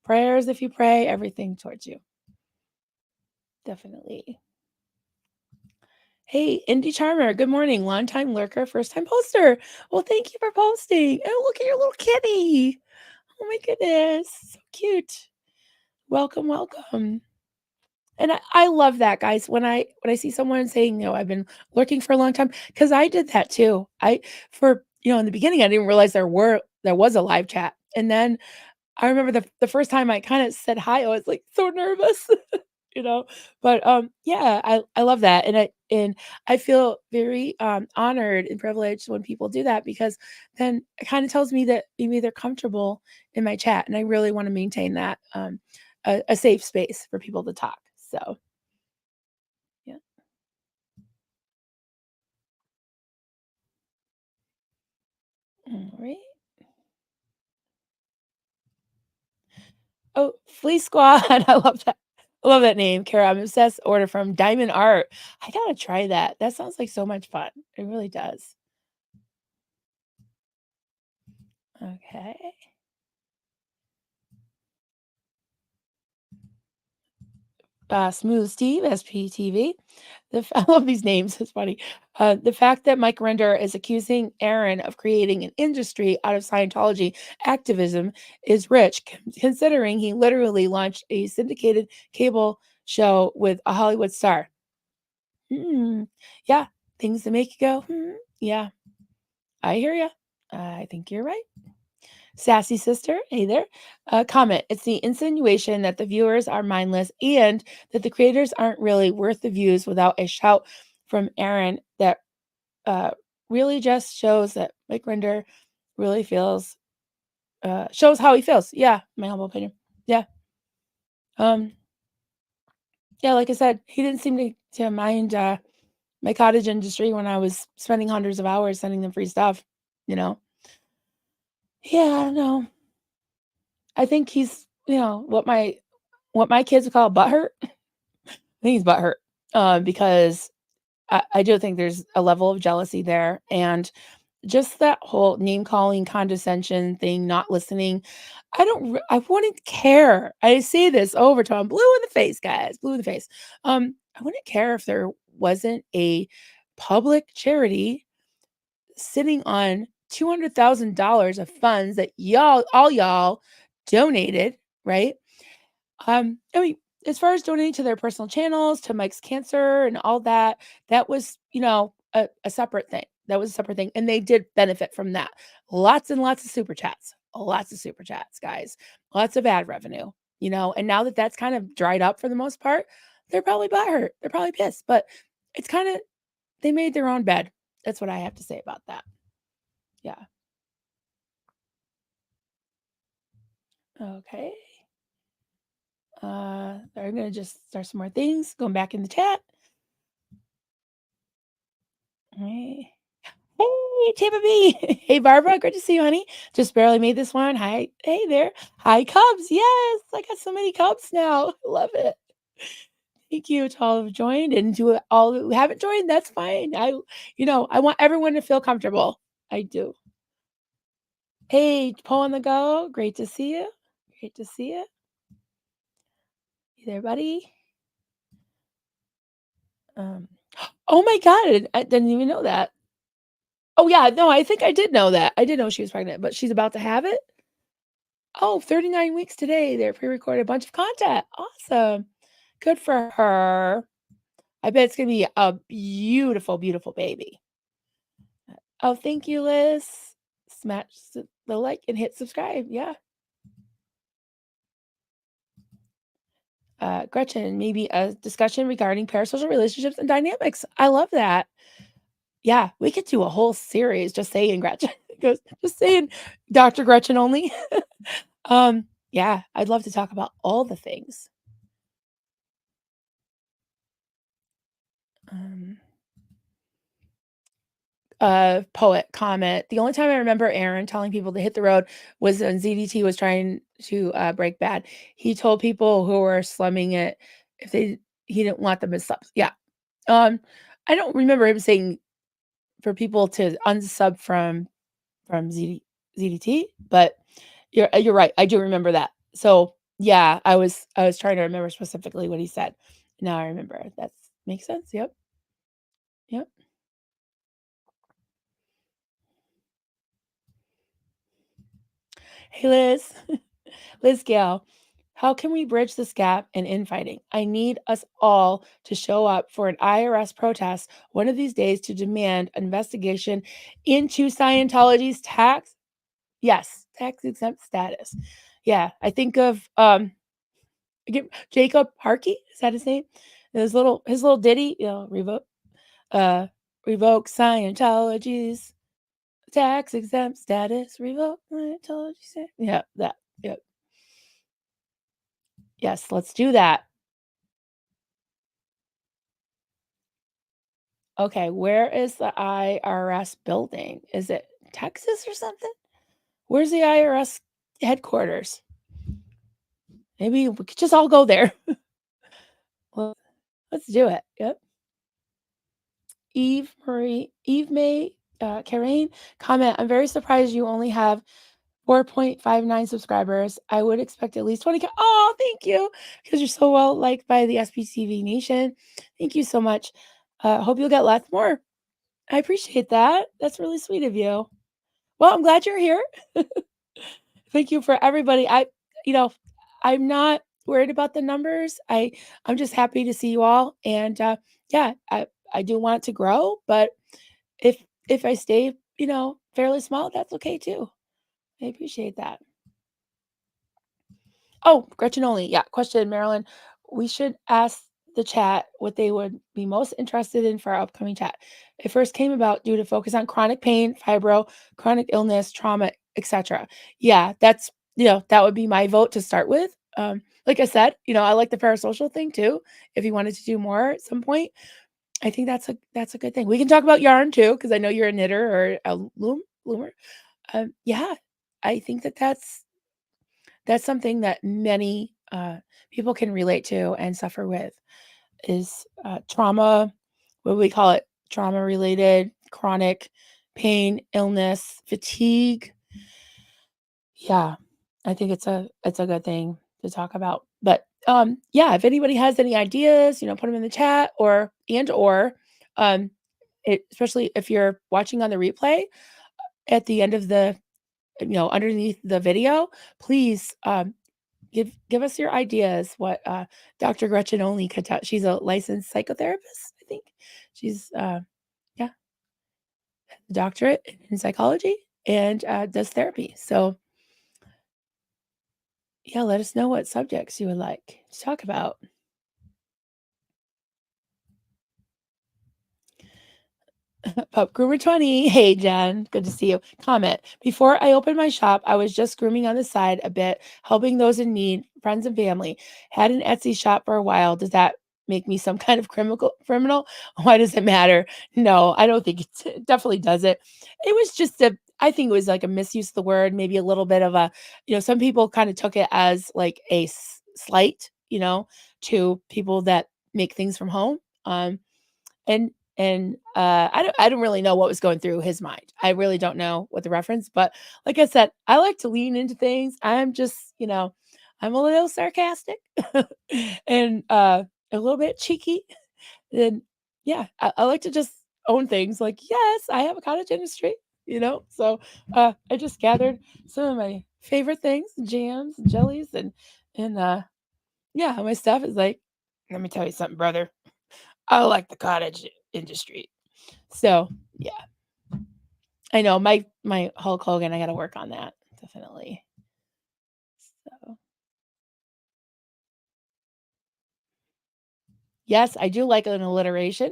prayers if you pray, everything towards you. Definitely. Hey, Indie Charmer, good morning. Long time lurker, first time poster. Well, thank you for posting. Oh, look at your little kitty. Oh my goodness. So cute. Welcome, welcome. And I love that, guys. When I see someone saying, I've been lurking for a long time, because I did that too. In the beginning, I didn't realize there was a live chat. And then I remember the first time I kind of said hi, I was like so nervous, you know. But yeah, I love that. And I feel very honored and privileged when people do that, because then it kind of tells me that maybe they're comfortable in my chat. And I really want to maintain that a safe space for people to talk. So yeah. All right. Oh, Flea Squad. I love that. I love that name, Kara. I'm obsessed. Order from Diamond Art. I gotta try that. That sounds like so much fun. It really does. Okay. Smooth Steve, SPTV. I love these names. It's funny. The fact that Mike Render is accusing Aaron of creating an industry out of Scientology activism is rich, considering he literally launched a syndicated cable show with a Hollywood star. Hmm. Yeah, things that make you go, hmm. Yeah, I hear you. I think you're right. Sassy sister, hey there. Comment. It's the insinuation that the viewers are mindless and that the creators aren't really worth the views without a shout from Aaron that uh, really just shows that Mike Render really shows how he feels. Yeah, my humble opinion. Yeah. Um, yeah, like I said, he didn't seem to mind my cottage industry when I was spending hundreds of hours sending them free stuff, you know. Yeah, I don't know. I think he's, what my kids would call butthurt. I think he's butthurt, because I do think there's a level of jealousy there, and just that whole name calling, condescension thing, not listening. I wouldn't care. I say this over to him, blue in the face, guys, blue in the face. I wouldn't care if there wasn't a public charity sitting on $200,000 of funds that y'all donated, right? I mean, as far as donating to their personal channels, to Mike's cancer and all that, that was, a separate thing. That was a separate thing. And they did benefit from that. Lots and lots of super chats. Lots of super chats, guys. Lots of ad revenue. and now that that's kind of dried up for the most part, they're probably butthurt. They're probably pissed, but it's kind of they made their own bed. That's what I have to say about that. Yeah. Okay. I'm gonna just start some more things. Going back in the chat. All right. Hey, Tampa B. Hey, Barbara. Good to see you, honey. Just barely made this one. Hi. Hey there. Hi, Cubs. Yes, I got so many Cubs now. Love it. Thank you to all who joined and to all who haven't joined. That's fine. I want everyone to feel comfortable. I do. Hey, Poe on the go. Great to see you. Great to see you. You there, buddy? Um, oh my God. I didn't even know that. Oh, yeah. No, I think I did know that. I did know she was pregnant, but she's about to have it. Oh, 39 weeks today. They're pre-recorded a bunch of content. Awesome. Good for her. I bet it's gonna be a beautiful, beautiful baby. Oh, thank you, Liz. Smash the like and hit subscribe. Yeah. Gretchen, maybe a discussion regarding parasocial relationships and dynamics. I love that. Yeah, we could do a whole series just saying Gretchen. Just saying Dr. Gretchen only. Yeah, I'd love to talk about all the things. Um, poet comment. The only time I remember Aaron telling people to hit the road was when ZDT was trying to break bad. He told people who were slumming it if he didn't want them to sub. Yeah. I don't remember him saying for people to unsub from ZDT, but you're right. I do remember that. So yeah, I was trying to remember specifically what he said. Now I remember. That makes sense. Yep. Yep. Hey Liz. Liz Gale, how can we bridge this gap in infighting? I need us all to show up for an IRS protest one of these days to demand an investigation into Scientology's tax exempt status. Yeah, I think of Jacob Harkey, is that his name? His little ditty, uh revoke Scientology's tax exempt status, revoke Scientology. Yeah, that. Yep. Yes, let's do that. Okay, where is the IRS building? Is it Texas or something? Where's the IRS headquarters? Maybe we could just all go there. Well, let's do it. Yep. Eve May, Karen, comment. I'm very surprised you only have 4.59 subscribers. I would expect at least 20. Oh, thank you. Because you're so well liked by the SPCV Nation. Thank you so much. Hope you'll get lots more. I appreciate that. That's really sweet of you. Well, I'm glad you're here. Thank you for everybody. You know, I'm not worried about the numbers. I'm just happy to see you all, and yeah, I do want it to grow, but if if I stay, fairly small, that's okay too. I appreciate that. Oh, Gretchen only. Yeah. Question, Marilyn. We should ask the chat what they would be most interested in for our upcoming chat. It first came about due to focus on chronic pain, fibro, chronic illness, trauma, etc. Yeah, that would be my vote to start with. Like I said, I like the parasocial thing too. If you wanted to do more at some point, I think that's a good thing. We can talk about yarn too, because I know you're a knitter or a loomer. Yeah, I think that's something that many people can relate to and suffer with is trauma. What do we call it? Trauma related chronic pain, illness, fatigue. Yeah, I think it's a good thing to talk about. But yeah, if anybody has any ideas, put them in the chat or um, especially if you're watching on the replay at the end of the underneath the video, please give us your ideas what Dr. Gretchen only could tell. She's a licensed psychotherapist, I think. She's yeah, doctorate in psychology and does therapy. So Yeah, let us know what subjects you would like to talk about. Pup Groomer 20. Hey, Jen. Good to see you. Comment. Before I opened my shop, I was just grooming on the side a bit, helping those in need, friends and family. Had an Etsy shop for a while. Does that make me some kind of criminal? Why does it matter? No, I don't think it definitely does it. It was just I think it was like a misuse of the word, maybe a little bit of some people kind of took it as like a slight, to people that make things from home. And I don't really know what was going through his mind. I really don't know what the reference, but like I said, I like to lean into things. I'm just, I'm a little sarcastic and a little bit cheeky. And yeah, I like to just own things like, yes, I have a cottage industry. So I just gathered some of my favorite things, jams, jellies, and yeah, my stuff is like, let me tell you something, brother. I like the cottage industry. So, yeah, I know my Hulk Hogan, I gotta work on that, definitely. So, yes, I do like an alliteration.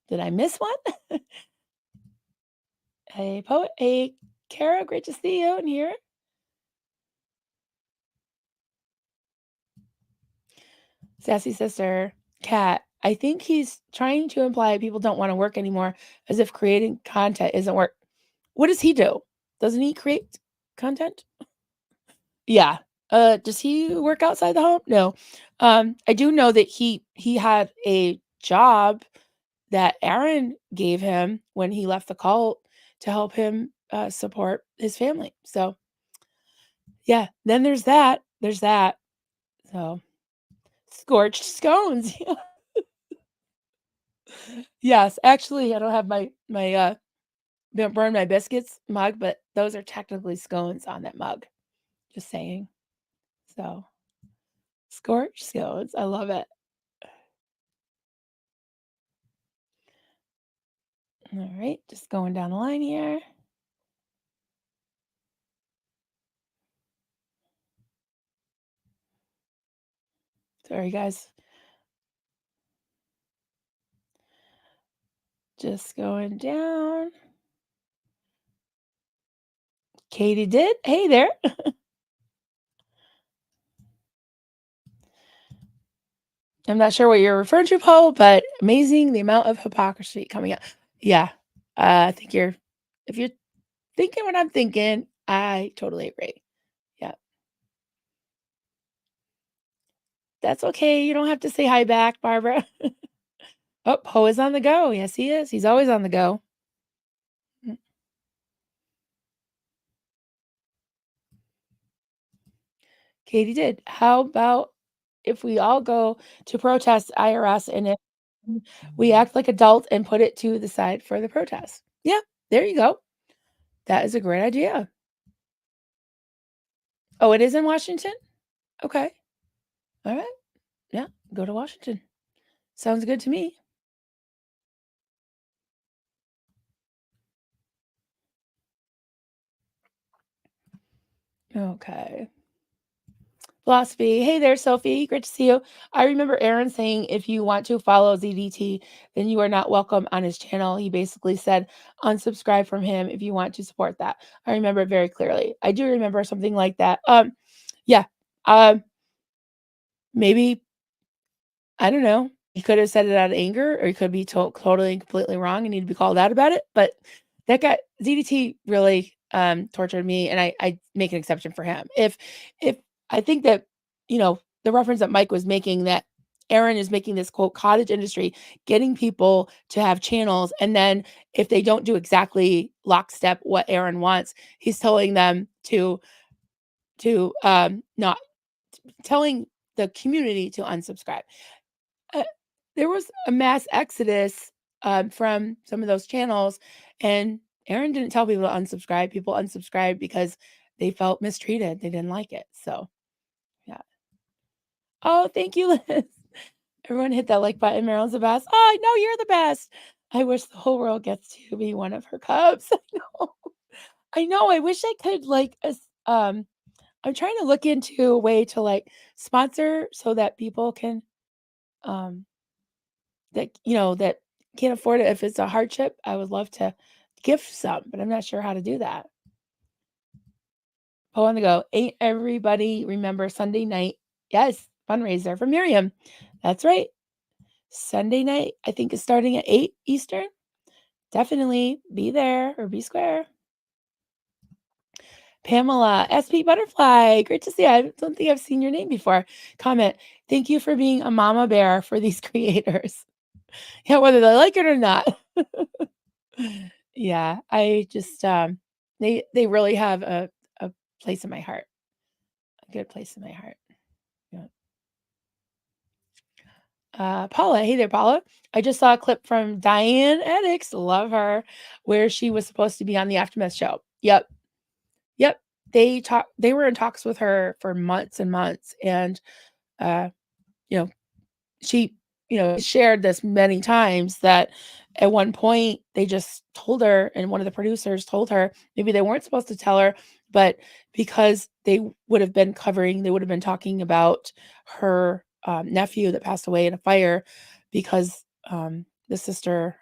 Did I miss one? Hey, poet. Hey, Kara, great to see you in here. Sassy sister, Cat. I think he's trying to imply people don't wanna work anymore, as if creating content isn't work. What does he do? Doesn't he create content? Yeah. Does he work outside the home? No. I do know that he had a job that Aaron gave him when he left the cult to help him support his family. So yeah, then there's that. There's that. So scorched scones. Yes, actually, I don't have my don't burn my biscuits mug, but those are technically scones on that mug. Just saying. So scorched scones. I love it. All right, just going down the line here. Sorry, guys. Just going down. Katie did. Hey there. I'm not sure what you're referring to, Paul, but amazing the amount of hypocrisy coming out. Yeah. I think if you're thinking what I'm thinking, I totally agree. Yeah. That's okay. You don't have to say hi back, Barbara. Oh, Poe is on the go. Yes, he is. He's always on the go. Mm, Katie did. How about if we all go to protest IRS and if we act like adults and put it to the side for the protest? Yeah, there you go. That is a great idea. Oh, it is in Washington? Okay. All right. Yeah, go to Washington. Sounds good to me. Okay. Philosophy. Hey there, Sophie. Great to see you. I remember Aaron saying if you want to follow ZDT, then you are not welcome on his channel. He basically said unsubscribe from him if you want to support that. I remember it very clearly. I do remember something like that. Yeah. Um, maybe I don't know. He could have said it out of anger, or he could be totally and completely wrong and need to be called out about it. But that guy ZDT really tortured me, and I make an exception for him. If I think that the reference that Mike was making, that Aaron is making this quote cottage industry, getting people to have channels, and then if they don't do exactly lockstep what Aaron wants, he's telling them to not telling the community to unsubscribe. Uh, there was a mass exodus, from some of those channels, and Aaron didn't tell people to unsubscribe. People unsubscribed because they felt mistreated. They didn't like it. So, yeah. Oh, thank you, Liz. Everyone hit that like button. Marilyn's the best. Oh, I know you're the best. I wish the whole world gets to be one of her cubs. I know. I know. I wish I could like I'm trying to look into a way to, like, sponsor so that people can, um that can't afford it. If it's a hardship, I would love to gift some, but I'm not sure how to do that. Oh, on the go. Ain't everybody remember Sunday night? Yes, fundraiser for Miriam. That's right. Sunday night, I think is starting at 8 Eastern. Definitely be there or be square. Pamela, SP Butterfly, great to see you. I don't think I've seen your name before. Comment, thank you for being a mama bear for these creators. Yeah, whether they like it or not. Yeah, I just, they really have a place in my heart, a good place in my heart. Yeah. Paula, hey there, Paula. I just saw a clip from Diane Eddix, love her, where she was supposed to be on the Aftermath show. Yep, yep. They were in talks with her for months and months, and uh, you know, she, shared this many times that at one point they just told her, and one of the producers told her maybe they weren't supposed to tell her, but because they would have been talking about her nephew that passed away in a fire because her sister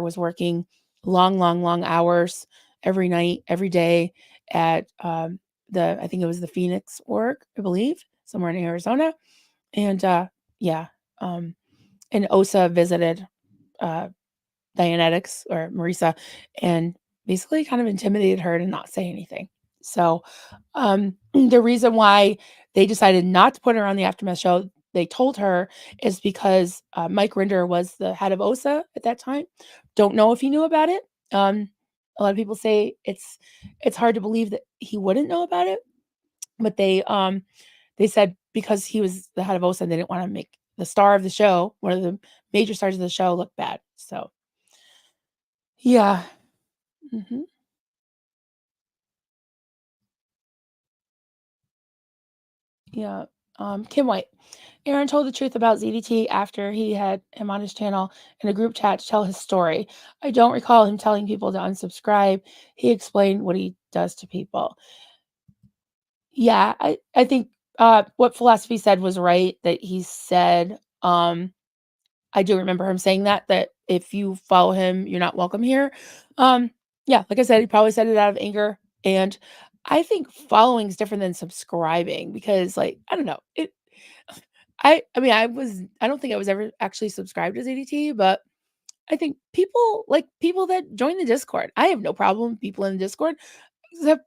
was working long, long, long hours every night, every day at I think it was the Phoenix org, I believe, somewhere in Arizona. And yeah, um, and Osa visited uh, Dianetics or Marisa and basically kind of intimidated her to not say anything. So the reason why they decided not to put her on the Aftermath show, they told her, is because Mike Rinder was the head of OSA at that time. Don't know if he knew about it. A lot of people say it's hard to believe that he wouldn't know about it, but they said because he was the head of OSA, they didn't want to make the star of the show, one of the major stars of the show, look bad. So, yeah. Mhm. Yeah. Kim White. Aaron told the truth about ZDT after he had him on his channel in a group chat to tell his story. I don't recall him telling people to unsubscribe. He explained what he does to people. Yeah, I think what Philosophy said was right, that he said, I do remember him saying that if you follow him, you're not welcome here. Um, yeah, like I said, he probably said it out of anger. And I think following is different than subscribing because, like, I don't know. I mean, I don't think I was ever actually subscribed to ZDT, but I think people that join the Discord. I have no problem with people in the Discord. Except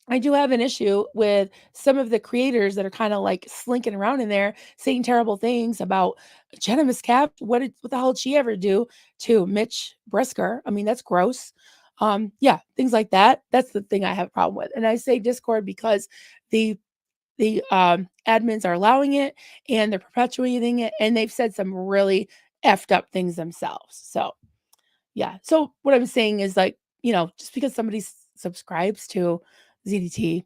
I do have an issue with some of the creators that are kind of like slinking around in there saying terrible things about Jenna Miscap. What the hell did she ever do to Mitch Brisker? I mean, that's gross. Yeah, things like that. That's the thing I have a problem with. And I say Discord because the the admins are allowing it and they're perpetuating it, and they've said some really effed up things themselves. So yeah. So what I'm saying is, like, just because somebody subscribes to ZDT,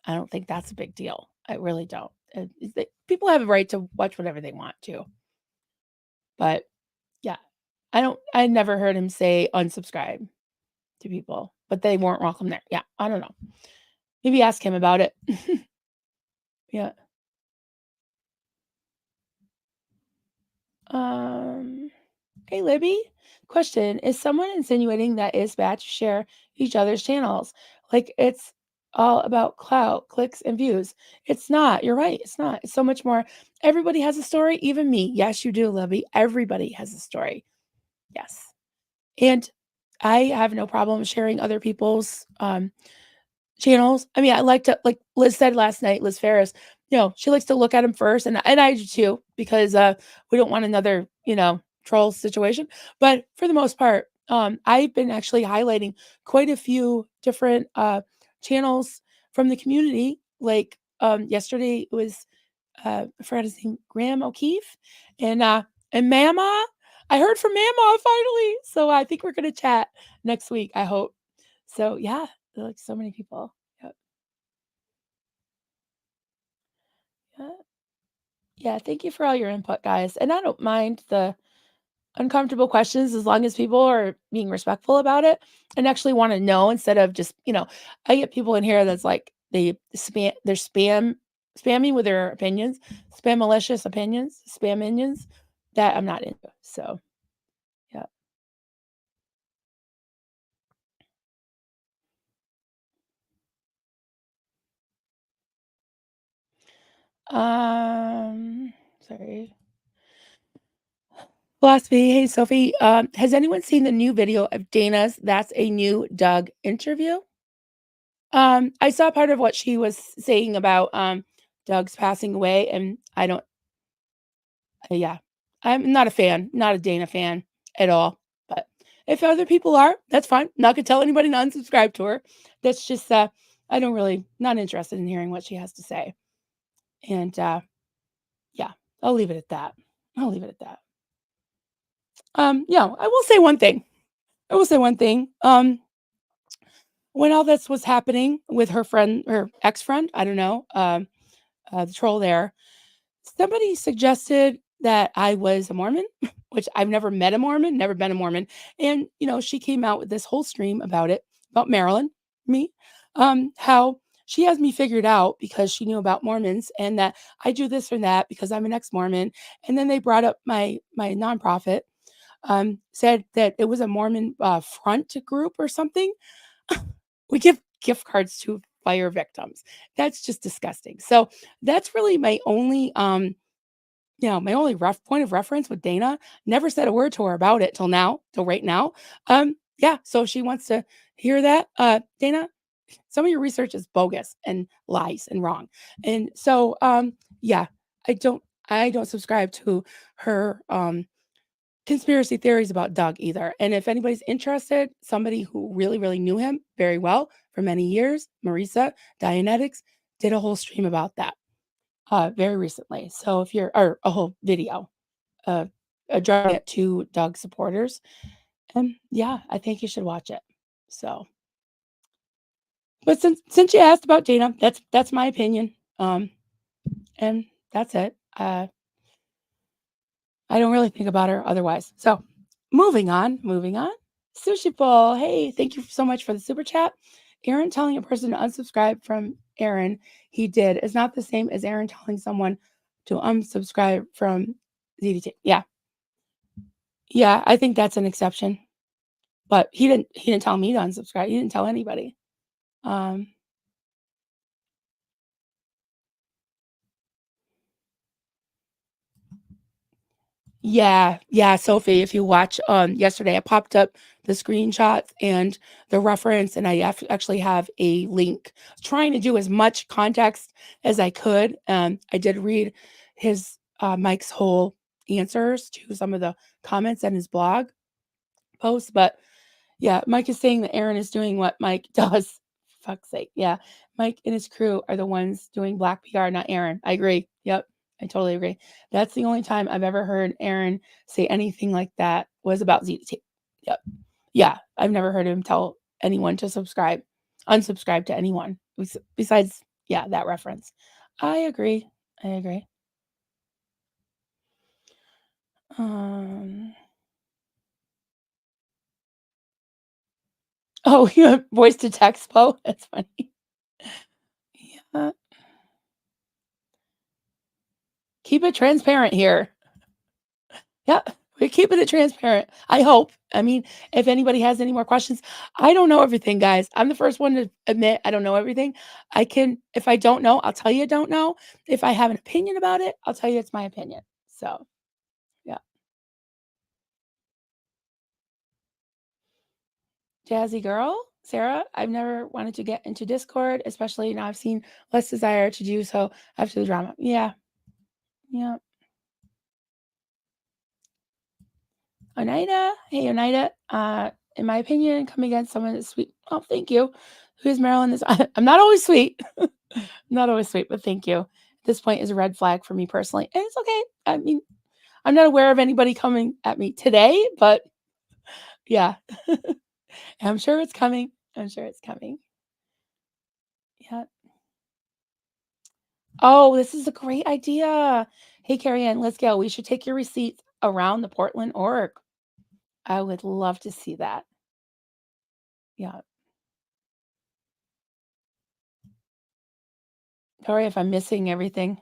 I don't think that's a big deal. I really don't. People have a right to watch whatever they want to. But yeah, I never heard him say unsubscribe to people, but they weren't welcome there. Yeah, I don't know. Maybe ask him about it. Yeah. Um, hey Libby. Question: is someone insinuating that it's bad to share each other's channels? Like it's all about clout, clicks, and views. It's not. You're right. It's not. It's so much more. Everybody has a story, even me. Yes, you do, Libby. Everybody has a story. Yes. And I have no problem sharing other people's channels. I mean, I like to, like Liz said last night, Liz Ferris, she likes to look at them first, and I do too, because we don't want another, troll situation. But for the most part, I've been actually highlighting quite a few different channels from the community. Like yesterday it was I forgot his name, Graham O'Keefe, and Mama. I heard from Mama finally. So I think we're gonna chat next week, I hope. So yeah, like so many people. Yep. Yeah. Yeah. Thank you for all your input, guys. And I don't mind the uncomfortable questions as long as people are being respectful about it and actually want to know instead of just, I get people in here that's like, they're spamming with their opinions, spam malicious opinions, spam minions that I'm not into. So yeah. Sorry. Philosophy. Hey Sophie. Has anyone seen the new video of Dana's That's a New Doug interview? I saw part of what she was saying about Doug's passing away, and I don't yeah. I'm not a fan, not a Dana fan at all. But if other people are, that's fine. Not gonna tell anybody to unsubscribe to her. That's just I don't really not interested in hearing what she has to say. And yeah, I'll leave it at that. I'll leave it at that. Yeah, I will say one thing. I will say one thing. When all this was happening with her friend, her ex-friend, I don't know, the troll there, somebody suggested that I was a Mormon, which I've never met a Mormon, never been a Mormon. And, she came out with this whole stream about it, about Marilyn, me, how she has me figured out because she knew about Mormons and that I do this or that because I'm an ex-Mormon. And then they brought up my nonprofit, said that it was a Mormon front group or something. We give gift cards to fire victims. That's just disgusting. So that's really my only my only rough point of reference with Dana. Never said a word to her about it till now, till right now. Yeah, so if she wants to hear that, Dana, some of your research is bogus and lies and wrong. And so yeah, I don't I don't subscribe to her conspiracy theories about Doug either. And if anybody's interested, somebody who really, really knew him very well for many years, Marisa Dianetics, did a whole stream about that very recently. So if you're, or a whole video, uh, addressing it to Doug supporters, and yeah, I think you should watch it. So, but since you asked about Dana, that's my opinion. And that's it. I don't really think about her otherwise. So, moving on. Sushi Bowl. Hey, thank you so much for the super chat. Aaron telling a person to unsubscribe from Aaron, he did, is not the same as Aaron telling someone to unsubscribe from ZDT. Yeah. Yeah, I think that's an exception. But he didn't tell me to unsubscribe. He didn't tell anybody. Um Yeah, yeah, Sophie, if you watch, yesterday, I popped up the screenshots and the reference, and I actually have a link. Trying to do as much context as I could. I did read his, Mike's whole answers to some of the comments in his blog post, but yeah, Mike is saying that Aaron is doing what Mike does. Fuck's sake. Yeah. Mike and his crew are the ones doing black PR, not Aaron. I agree. Yep. I totally agree. That's the only time I've ever heard Aaron say anything like that was about ZDT. Yep. Yeah. I've never heard him tell anyone to unsubscribe to anyone besides, yeah, that reference. I agree. I agree. Um, oh, yeah, voice to text, Poe. That's funny. Yeah. Keep it transparent here. Yeah, we're keeping it transparent. I hope. I mean, if anybody has any more questions, I don't know everything, guys. I'm the first one to admit I don't know everything. If I don't know, I'll tell you I don't know. If I have an opinion about it, I'll tell you it's my opinion. So, yeah. Jazzy girl, Sarah, I've never wanted to get into Discord, especially now I've seen less desire to do so after the drama. Yeah. Yeah. Oneida, hey Oneida. In my opinion, coming against someone that's sweet. Oh, thank you. Who's Marilyn? Is I'm not always sweet, not always sweet, but thank you. At this point is a red flag for me personally, and it's okay. I mean, I'm not aware of anybody coming at me today, but yeah, I'm sure it's coming. I'm sure it's coming. Yeah. Oh, this is a great idea. Hey, Carrie Ann, let's go. We should take your receipts around the Portland org. I would love to see that. Yeah. Sorry if I'm missing everything.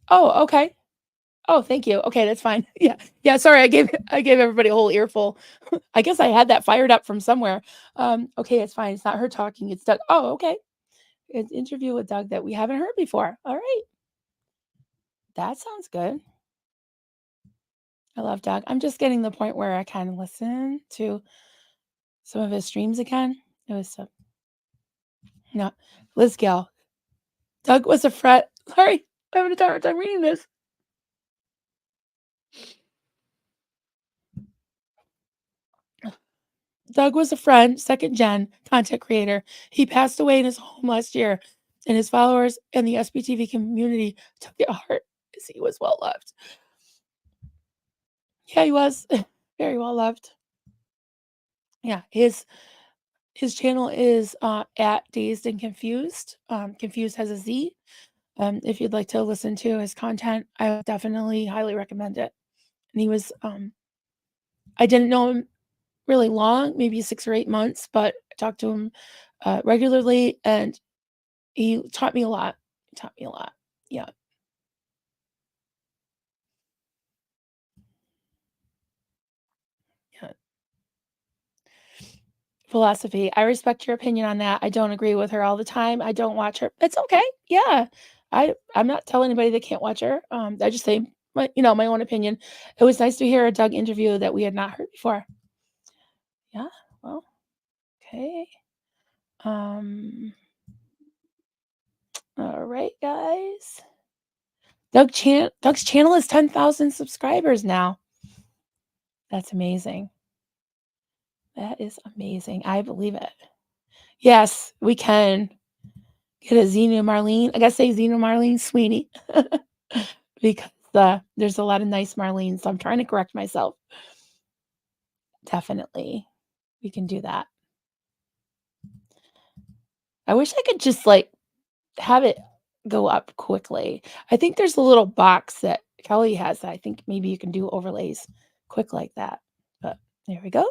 Oh, okay. Oh, thank you. Okay, that's fine. Yeah. Yeah, sorry, I gave everybody a whole earful. I guess I had that fired up from somewhere. Okay, it's fine. It's not her talking, it's Doug. Oh, okay. An interview with Doug that we haven't heard before. All right. That sounds good. I love Doug. I'm just getting the point where I kind of listen to some of his streams again. It was so no, Liz Gill. Doug was a fret. Sorry, I'm having a hard time reading this. Doug was a friend, second gen content creator. He passed away in his home last year, and his followers and the SBTV community took it hard as he was well loved. Yeah, he was very well loved. Yeah, his channel is at Dazed and Confused. Confused has a Z. If you'd like to listen to his content, I would definitely highly recommend it. And he was I didn't know him really long, maybe 6 or 8 months, but I talked to him regularly, and he taught me a lot. He taught me a lot. Yeah, yeah. Philosophy. I respect your opinion on that. I don't agree with her all the time. I don't watch her. It's okay. Yeah. I'm not telling anybody they can't watch her. I just say my own opinion. It was nice to hear a Doug interview that we had not heard before. Yeah. Well, okay. Um, all right, guys. Doug's channel is 10,000 subscribers now. That's amazing. That is amazing. I believe it. Yes, we can get a Xenu Marlene. I gotta say Xenu Marlene Sweeney because there's a lot of nice Marlenes. So I'm trying to correct myself. Definitely, we can do that. I wish I could just like have it go up quickly. I think there's a little box that Kelly has that I think maybe you can do overlays quick like that. But there we go.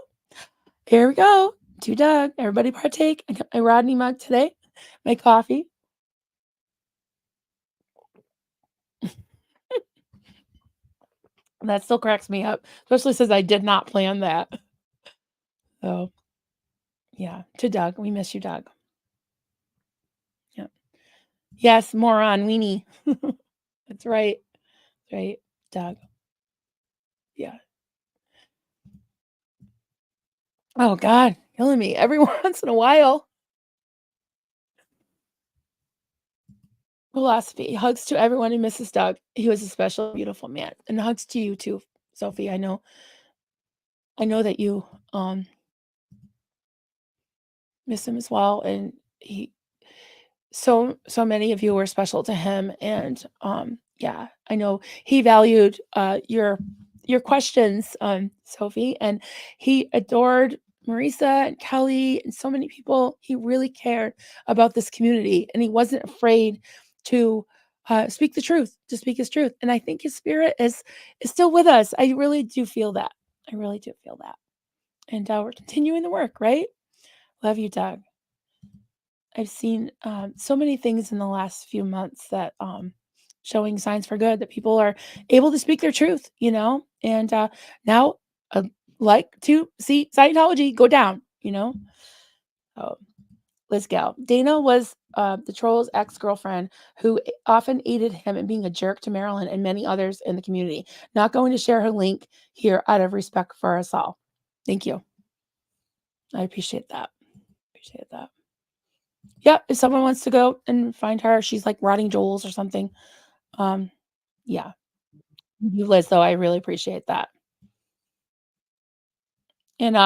Here we go. To Doug. Everybody partake. I got my Rodney mug today, my coffee. That still cracks me up, especially since I did not plan that. So, yeah, to Doug. We miss you, Doug. Yeah. Yes, moron, weenie. That's right. Right, Doug. Yeah. Oh God, killing me every once in a while. Philosophy. Hugs to everyone who misses Doug. He was a special, beautiful man. And hugs to you too, Sophie. I know that you miss him as well. And he so many of you were special to him. And yeah, I know he valued your questions, Sophie, and he adored Marisa and Kelly and so many people. He really cared about this community, and he wasn't afraid to speak the truth, to speak his truth. And I think his spirit is still with us. I really do feel that. I really do feel that. And we're continuing the work, right? Love you, Doug. I've seen so many things in the last few months that showing signs for good that people are able to speak their truth, and now like to see Scientology go down, Oh, Liz Gal. Dana was the troll's ex-girlfriend who often aided him in being a jerk to Marilyn and many others in the community. Not going to share her link here out of respect for us all. Thank you. I appreciate that. Appreciate that. Yeah, if someone wants to go and find her, she's like rotting jewels or something. Um, yeah. You, Liz, though, I really appreciate that. And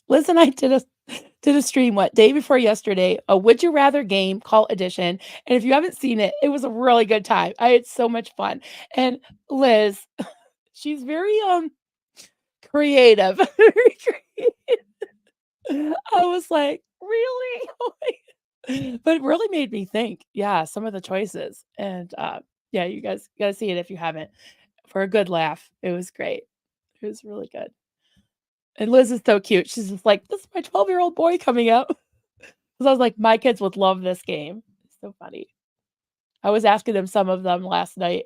Liz and I did a stream day before yesterday, a Would You Rather game call edition. And if you haven't seen it, it was a really good time. I had so much fun. And Liz, she's very creative. Very creative. I was like, really? But it really made me think. Yeah, some of the choices. And yeah, you guys gotta see it if you haven't. For a good laugh. It was great. It was really good. And Liz is so cute. She's just like, "This is my 12-year-old boy coming out." 'Cause I was like, "My kids would love this game." It's so funny. I was asking them some of them last night.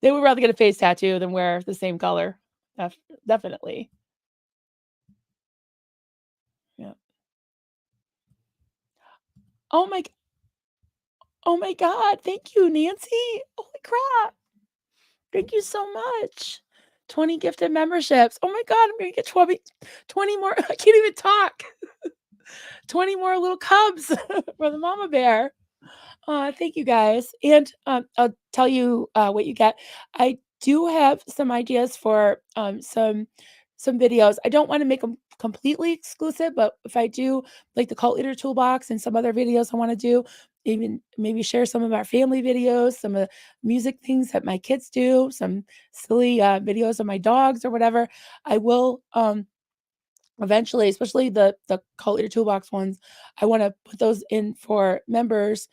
They would rather get a face tattoo than wear the same color. Def definitely. Yeah. Oh my g oh my god, thank you, Nancy. Holy crap. Thank you so much. 20 gifted memberships. Oh my god, I'm gonna get 20 more. I can't even talk. 20 more little cubs for the mama bear. Thank you guys. And I'll tell you what you get. I do have some ideas for some videos. I don't want to make them completely exclusive, but if I do like the cult leader toolbox and some other videos I want to do, even maybe share some of our family videos, some of the music things that my kids do, some silly videos of my dogs or whatever. I will eventually, especially the cult leader toolbox ones, I wanna put those in for members,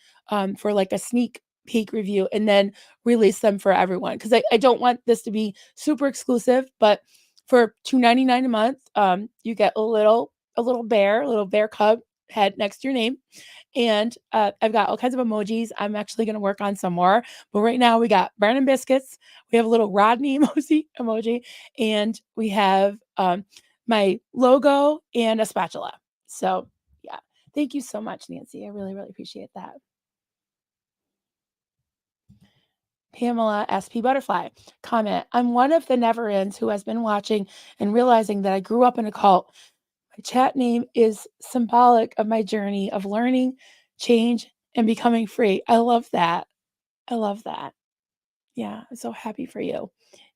for, like, a sneak peek review and then release them for everyone. Because I don't want this to be super exclusive, but for $2.99 a month, you get a little bear, a little bear cub head next to your name, and, I've got all kinds of emojis. I'm actually gonna work on some more, but right now we got Bran and Biscuits, we have a little Rodney emoji, and we have, my logo and a spatula. So, yeah. Thank you so much, Nancy. I really, really appreciate that. Pamela SP Butterfly comment. I'm one of the never ends who has been watching and realizing that I grew up in a cult. My chat name is symbolic of my journey of learning, change, and becoming free. I love that. I love that. Yeah, I'm so happy for you.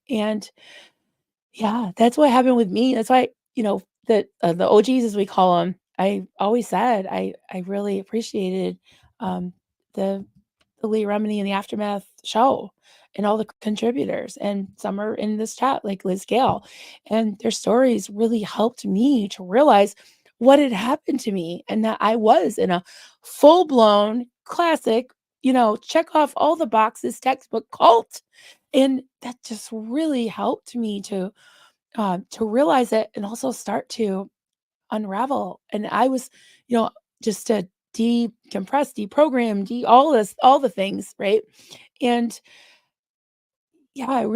And yeah, that's what happened with me. That's why, the OGs, as we call them, I always said I really appreciated, the Lee Remini and the Aftermath show and all the contributors, and some are in this chat, like Liz Gale, and their stories really helped me to realize what had happened to me and that I was in a full-blown classic, check off all the boxes textbook cult, and that just really helped me to realize it and also start to unravel. And I was, just to decompress, deprogram, all the things, right? And yeah,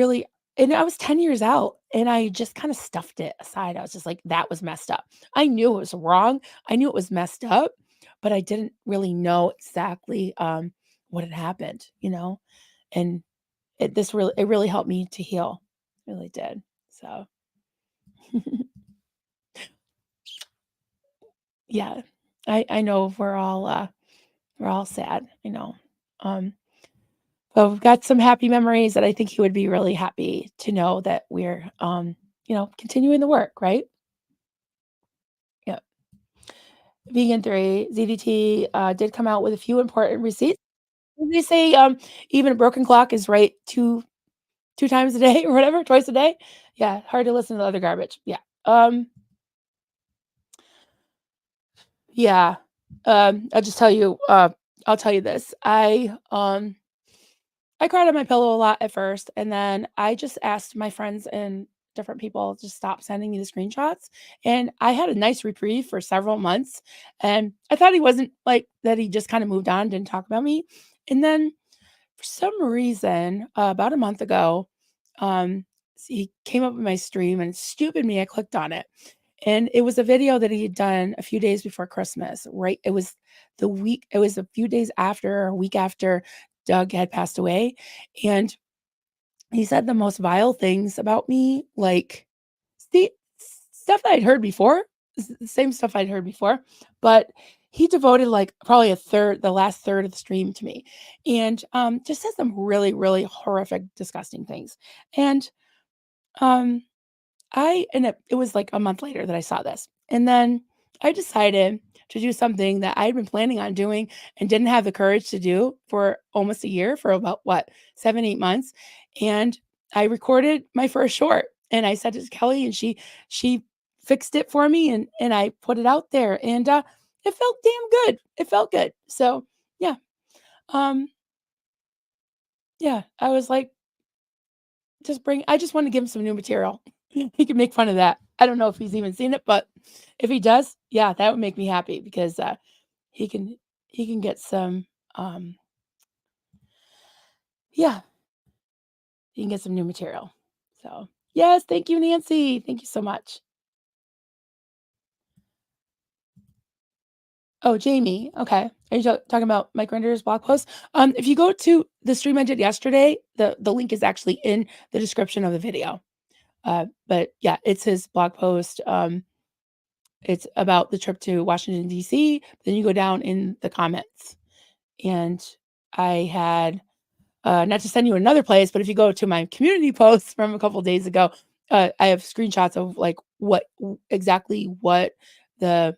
and I was 10 years out and I just kind of stuffed it aside. I was just like, that was messed up. I knew it was wrong. I knew it was messed up, but I didn't really know exactly what had happened, and it really helped me to heal. It really did. So yeah, I know we're all sad, I know. Um, but we've got some happy memories that I think he would be really happy to know that we're, continuing the work, right? Yeah. Vegan 3, ZDT, did come out with a few important receipts. They say, even a broken clock is right 2 times a day or whatever, twice a day. Yeah, hard to listen to the other garbage. Yeah. Yeah. I'll just tell you, I'll tell you this. I cried on my pillow a lot at first, and then I just asked my friends and different people to stop sending me the screenshots, and I had a nice reprieve for several months, and I thought he wasn't like that he just kinda moved on, didn't talk about me, and then for some reason, about a month ago, he came up with my stream, and stupid me, I clicked on it, and it was a video that he had done a few days before Christmas, right? It was a few days after or a week after Doug had passed away, and he said the most vile things about me, like, the stuff that I'd heard before, the same stuff I'd heard before, but he devoted, like, probably the last third of the stream to me, and, just said some really, really horrific, disgusting things, and, um it was like a month later that I saw this. And then I decided to do something that I had been planning on doing and didn't have the courage to do for almost a year, for about what, 7, 8 months. And I recorded my first short and I sent it to Kelly and she fixed it for me and I put it out there and it felt damn good. It felt good. So yeah. Um yeah, I was like, I just want to give him some new material. He can make fun of that. I don't know if he's even seen it, but if he does, yeah, that would make me happy because he can he can get some um yeah, he can get some new material. So, yes, thank you, Nancy. Thank you so much. Oh, Jamie. Okay. Are you talking about Mike Render's blog post? If you go to the stream I did yesterday, the link is actually in the description of the video. But yeah, it's his blog post. It's about the trip to Washington D.C. Then you go down in the comments, and I had not to send you another place, but if you go to my community post from a couple days ago, I have screenshots of like exactly what the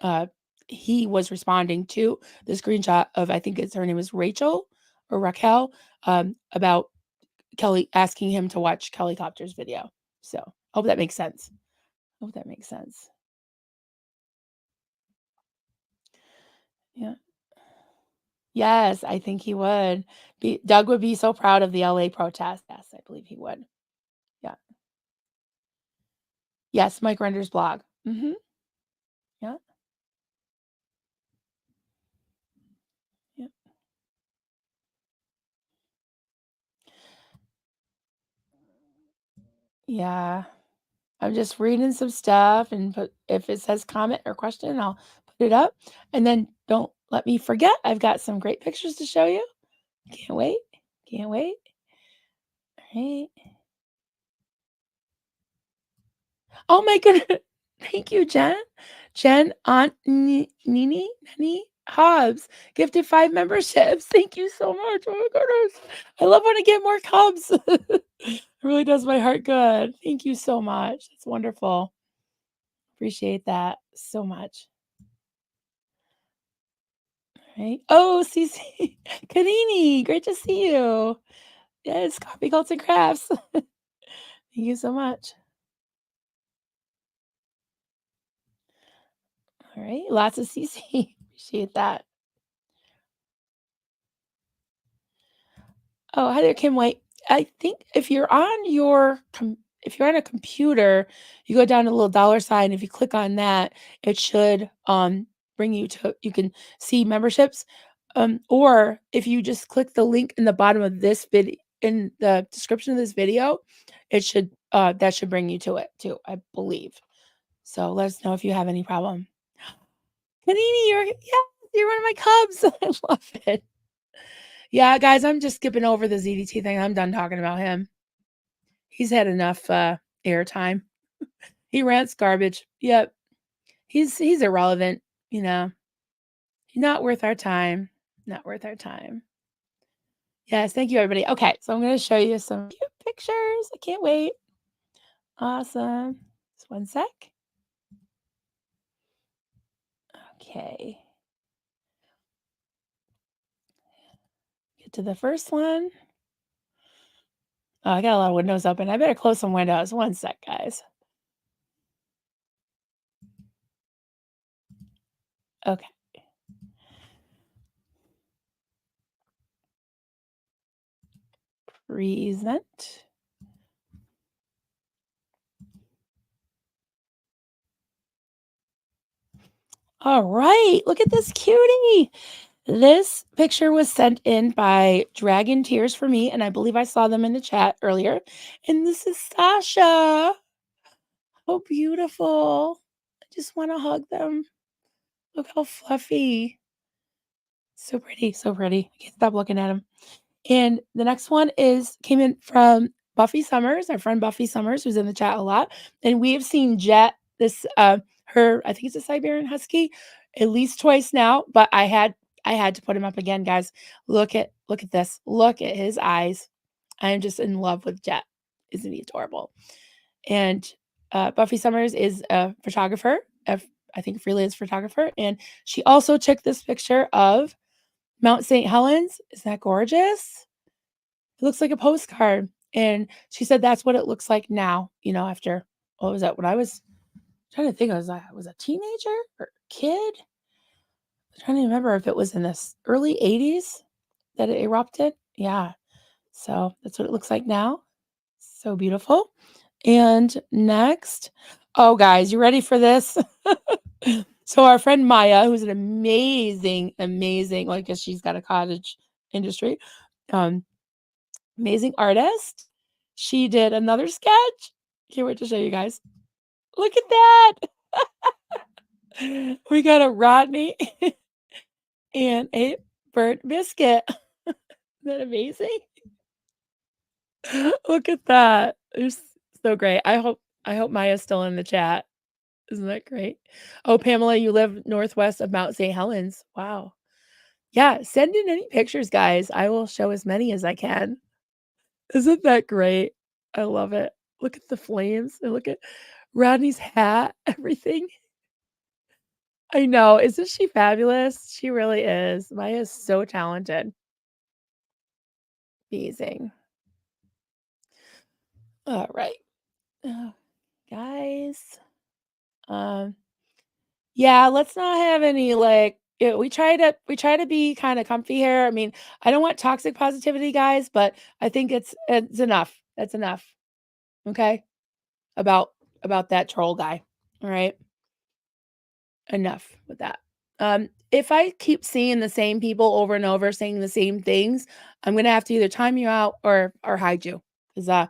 uh, he was responding to the screenshot of, I think her name is Rachel or Raquel, about Kelly asking him to watch Kelly Copter's video. So I hope that makes sense. Hope that makes sense. Yeah. Yes, I think he would. Doug would be so proud of the LA protest. Yes, I believe he would. Yeah. Yes, Mike Render's blog. Yeah. Yeah. Yeah. I'm just reading some stuff and put if it says comment or question, I'll put it up. And then don't let me forget, I've got some great pictures to show you. Can't wait. Can't wait. All right. Oh my goodness. Thank you, Jen. Jen Aunt Nini Hobbs gifted 5 memberships. Thank you so much. Oh my goodness. I love when I get more cubs. It really does my heart good. Thank you so much. It's wonderful. Appreciate that so much. Right. Oh, Cece Canini, great to see you. Yes, Coffee Cults and Crafts. Thank you so much. All right, lots of CC. Appreciate that. Oh, hi there, Kim White. I think if you're on a computer, you go down to a little dollar sign. If you click on that, it should bring you to you can see memberships. Or if you just click the link in the bottom of this video in the description of this video, it should that should bring you to it too, I believe. So let us know if you have any problem. Panini, you're one of my cubs. I love it. Yeah, guys, I'm just skipping over the ZDT thing. I'm done talking about him. He's had enough airtime. He rants garbage. Yep. He's irrelevant, you know. Not worth our time. Not worth our time. Yes, thank you everybody. Okay, so I'm going to show you some cute pictures. I can't wait. Awesome. Just one sec. Okay. Get to the first one. Oh, I got a lot of windows open. I better close some windows. One sec, guys. Okay. Present. All right. Look at this cutie. This picture was sent in by Dragon Tears for me, and I believe I saw them in the chat earlier. And this is Sasha. How beautiful. I just want to hug them. Look how fluffy. So pretty, so pretty. I can't stop looking at them. And the next one came in from Buffy Summers, our friend Buffy Summers, who's in the chat a lot. And we have seen Jet, her, I think it's a Siberian Husky, at least twice now. But I had to put him up again, guys. Look at this. Look at his eyes. I am just in love with Jet. Isn't he adorable? And Buffy Summers is a photographer, I think freelance photographer, and she also took this picture of Mount St. Helens. Isn't that gorgeous? It looks like a postcard. And she said that's what it looks like now, after what was that? When I was trying to think, I was a teenager or kid. I'm trying to remember if it was in this early 80s that it erupted. Yeah. So that's what it looks like now. So beautiful. And next, Oh, guys, you ready for this? So our friend Maya, who's an amazing, well, I guess she's got a cottage industry, um, amazing artist. She did another sketch. Can't wait to show you guys. Look at that. We got a Rodney and a burnt biscuit. Isn't that amazing? Look at that. It's so great. I hope Maya's still in the chat. Isn't that great? Oh, Pamela, you live northwest of Mount St. Helens. Wow. Yeah, send in any pictures, guys. I will show as many as I can. Isn't that great? I love it. Look at the flames and look at Rodney's hat, everything. I know. Isn't she fabulous? She really is. Maya is so talented. Amazing. All right. Uh, guys. Um, yeah, let's not have any like we try to be kind of comfy here. I mean, I don't want toxic positivity, guys, but I think it's enough. That's enough. Okay? About about that troll guy. All right? Enough with that. If I keep seeing the same people over and over saying the same things, I'm gonna have to either time you out or hide you because I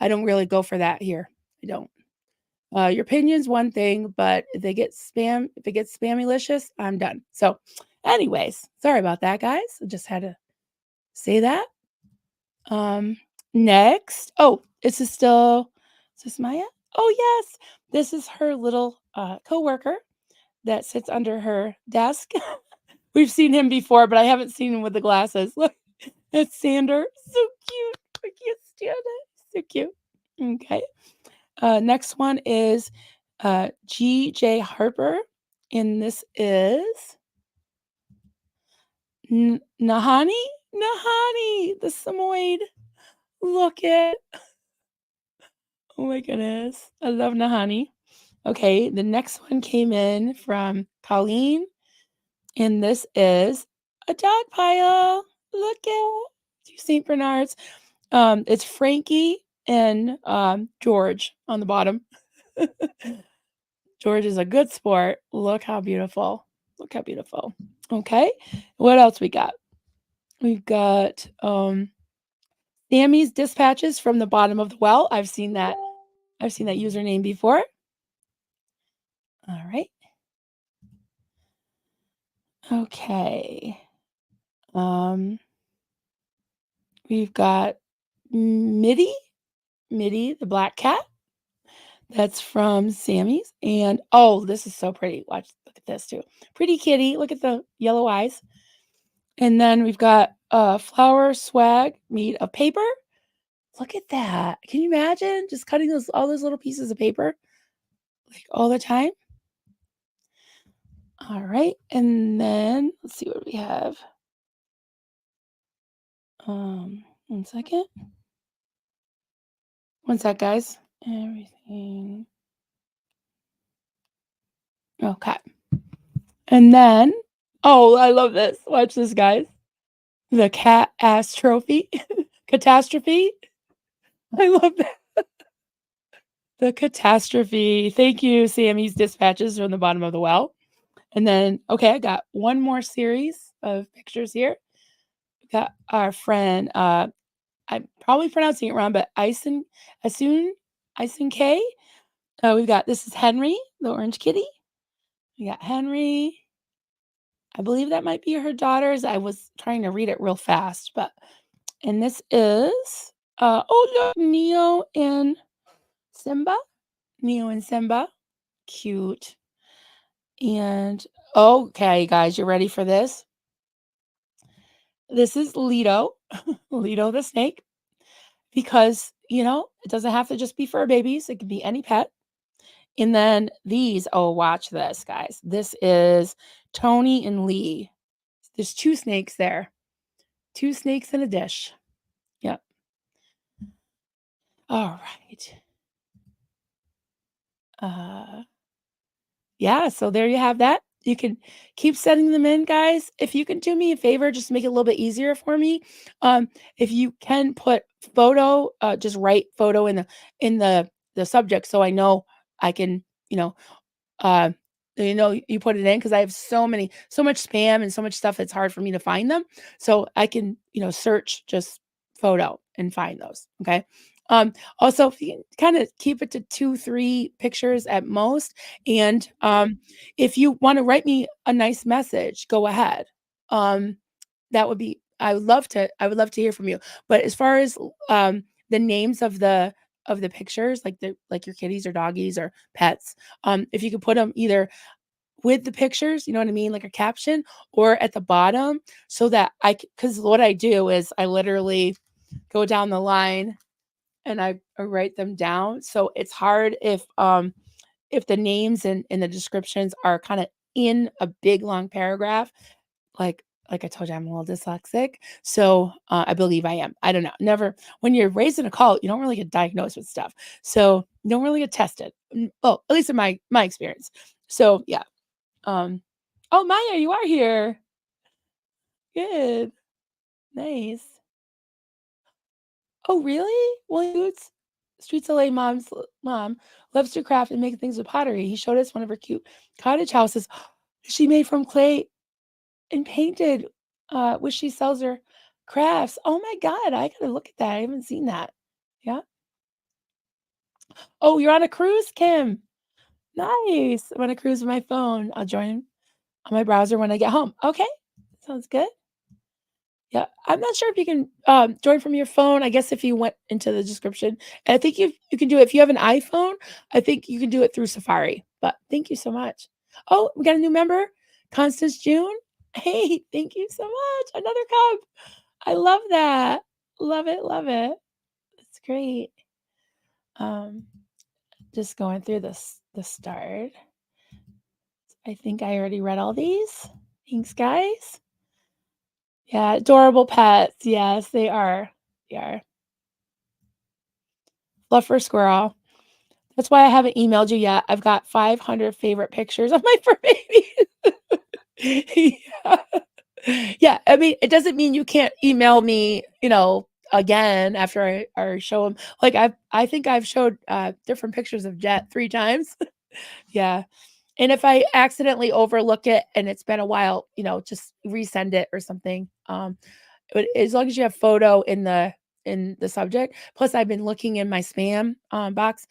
don't really go for that here. I don't. Your opinion's one thing, but if it gets spammylicious, I'm done. So, anyways, sorry about that, guys. I just had to say that. Um, next. Oh, is this Maya? Oh, yes. This is her little coworker that sits under her desk. We've seen him before, but I haven't seen him with the glasses. Look, it's Sander. So cute. I can't stand it. So cute. Okay. Next one is G.J. Harper, and this is Nahani? Nahani, the Samoyed. Look it. Oh my goodness. I love Nahani. Okay, the next one came in from Colleen, and this is a dog pile. Look at two St. Bernards. It's Frankie and George on the bottom. George is a good sport. Look how beautiful. Look how beautiful. Okay. What else we got? We've got Sammy's dispatches from the bottom of the well. I've seen that. I've seen that username before. All right. Okay. Um we've got Mitty, the black cat. That's from Sammy's. And oh, this is so pretty. Look at this too. Pretty kitty. Look at the yellow eyes. And then we've got flower swag made of paper. Look at that. Can you imagine just cutting all those little pieces of paper like all the time? All right. And then let's see what we have. One second. One sec, guys. Everything. Okay. And then, oh, I love this. Watch this, guys. The cat ass trophy. Catastrophe. I love that. The catastrophe. Thank you, Sammy's dispatches from the bottom of the well. And then, okay, I got one more series of pictures here. We got our friend, I'm probably pronouncing it wrong, but Ison K. We've got this is Henry, the orange kitty. We got Henry. I believe that might be her daughters. I was trying to read it real fast, but and this is oh look, Neo and Simba. Neo and Simba. Cute. And okay, guys, you ready for this? This is Lido, Lido the snake, because it doesn't have to just be fur babies, it could be any pet. And then these, oh, watch this, guys. This is Tony and Lee. There's two snakes there. Two snakes in a dish. Yep. All right. Yeah, so there you have that. You can keep sending them in, guys. If you can do me a favor, just make it a little bit easier for me. If you can put photo, just write photo in the subject so I know I can, uh, you put it in because I have so much spam and so much stuff. It's hard for me to find them. So I can, search just photo and find those. Okay. Also, if you kind of keep it to 2, 3 pictures at most, and if you want to write me a nice message, go ahead. Um, that would be I would love to hear from you. But as far as the names of the pictures, like your kitties or doggies or pets, if you could put them either with the pictures, you know what I mean, like a caption, or at the bottom, so that because what I do is I literally go down the line and I write them down. So it's hard if the names and the descriptions are kind of in a big long paragraph, like I told you, I'm a little dyslexic, so, I believe I am. I don't know. Never when you're raised in a cult, you don't really get diagnosed with stuff, so you don't really get tested. Well, at least in my experience. So, yeah. Um Oh, Maya, you are here. Good. Nice. Oh, really? Well, Boots Streets LA mom loves to craft and make things with pottery. He showed us one of her cute cottage houses she made from clay and painted, which she sells her crafts. Oh my god, I gotta look at that. I haven't seen that. Yeah. Oh, you're on a cruise, Kim. Nice. I'm on a cruise with my phone. I'll join on my browser when I get home. Okay. Sounds good. Yeah. I'm not sure if you can join from your phone. I guess if you went into the description. I think you can do it if you have an iPhone, I think you can do it through Safari. But thank you so much. Oh, we got a new member, Constance June. Hey, thank you so much. Another cub. I love that. Love it, love it. It's great. Um, just going through the start. I think I already read all these. Thanks, guys. Yeah, adorable pets. Yes, they are. They are. Fluffer squirrel. That's why I haven't emailed you yet. I've got 500 favorite pictures of my fur baby. Yeah. Yeah, I mean, it doesn't mean you can't email me, again after I show them. Like I think I've showed different pictures of Jet 3 times. Yeah. And if I accidentally overlook it and it's been a while, just resend it or something. But as long as you have photo in the subject. Plus I've been looking in my spam box.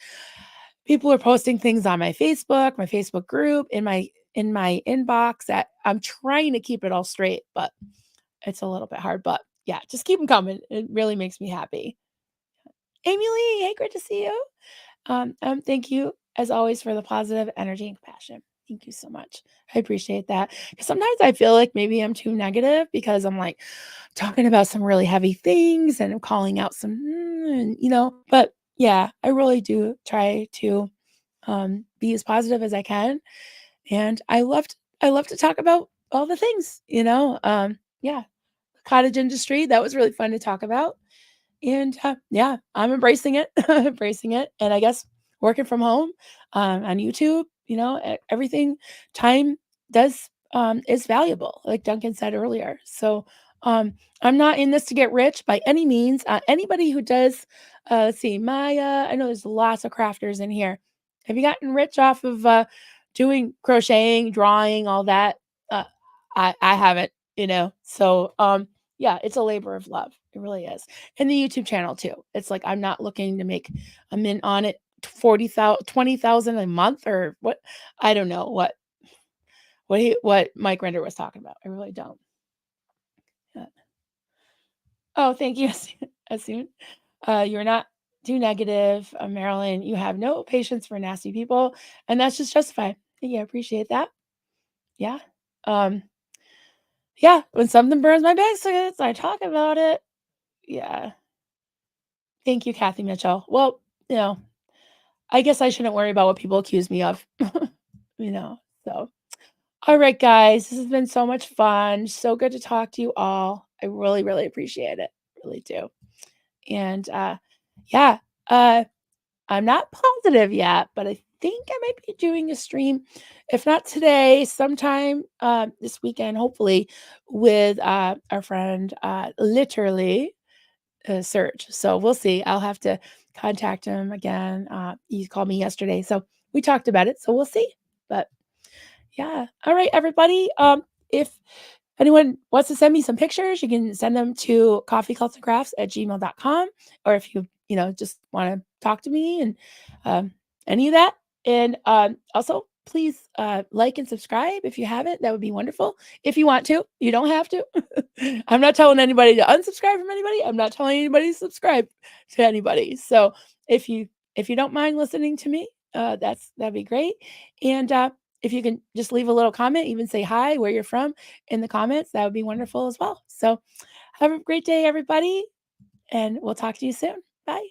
People are posting things on my Facebook group, in my inbox that I'm trying to keep it all straight, but it's a little bit hard, but yeah, just keep them coming. It really makes me happy. Amy Lee, hey, great to see you. Thank you as always for the positive energy and compassion. Thank you so much. I appreciate that. 'Cause sometimes I feel like maybe I'm too negative because I'm like talking about some really heavy things and I'm calling out some, but yeah, I really do try to be as positive as I can. And I love to talk about all the things. Yeah, cottage industry, that was really fun to talk about. And, yeah, I'm embracing it, embracing it, and I guess working from home, on YouTube, everything time does, is valuable, like Duncan said earlier. So, I'm not in this to get rich by any means. Anybody who does, let's see, Maya, I know there's lots of crafters in here. Have you gotten rich off of, doing crocheting, drawing, all that? Uh, I haven't, so, yeah, it's a labor of love. It really is. And the YouTube channel too. It's like I'm not looking to make a mint on it 40,000, 20,000 a month or what. I don't know what Mike Render was talking about. I really don't. Yeah. Oh, thank you. As soon you're not too negative, Marilyn. You have no patience for nasty people, and that's just justified. Yeah, I appreciate that. Yeah. Um, yeah, when something burns my biscuits, I talk about it. Yeah. Thank you, Kathy Mitchell. Well, you know, I guess I shouldn't worry about what people accuse me of. So all right, guys, this has been so much fun. So good to talk to you all. I really, really appreciate it. Really do. And yeah, uh, I'm not positive yet, but I think I might be doing a stream, if not today, sometime this weekend, hopefully, with our friend literally Serge. So we'll see. I'll have to contact him again. He called me yesterday. So we talked about it, so we'll see. But yeah. All right, everybody. If anyone wants to send me some pictures, you can send them to coffeecultandcrafts@gmail.com. Or if you just want to talk to me and any of that. And also, please like and subscribe if you haven't. That would be wonderful. If you want to, you don't have to. I'm not telling anybody to unsubscribe from anybody. I'm not telling anybody to subscribe to anybody. So if you don't mind listening to me, that'd be great. And if you can just leave a little comment, even say hi, where you're from in the comments, that would be wonderful as well. So have a great day, everybody, and we'll talk to you soon. Bye.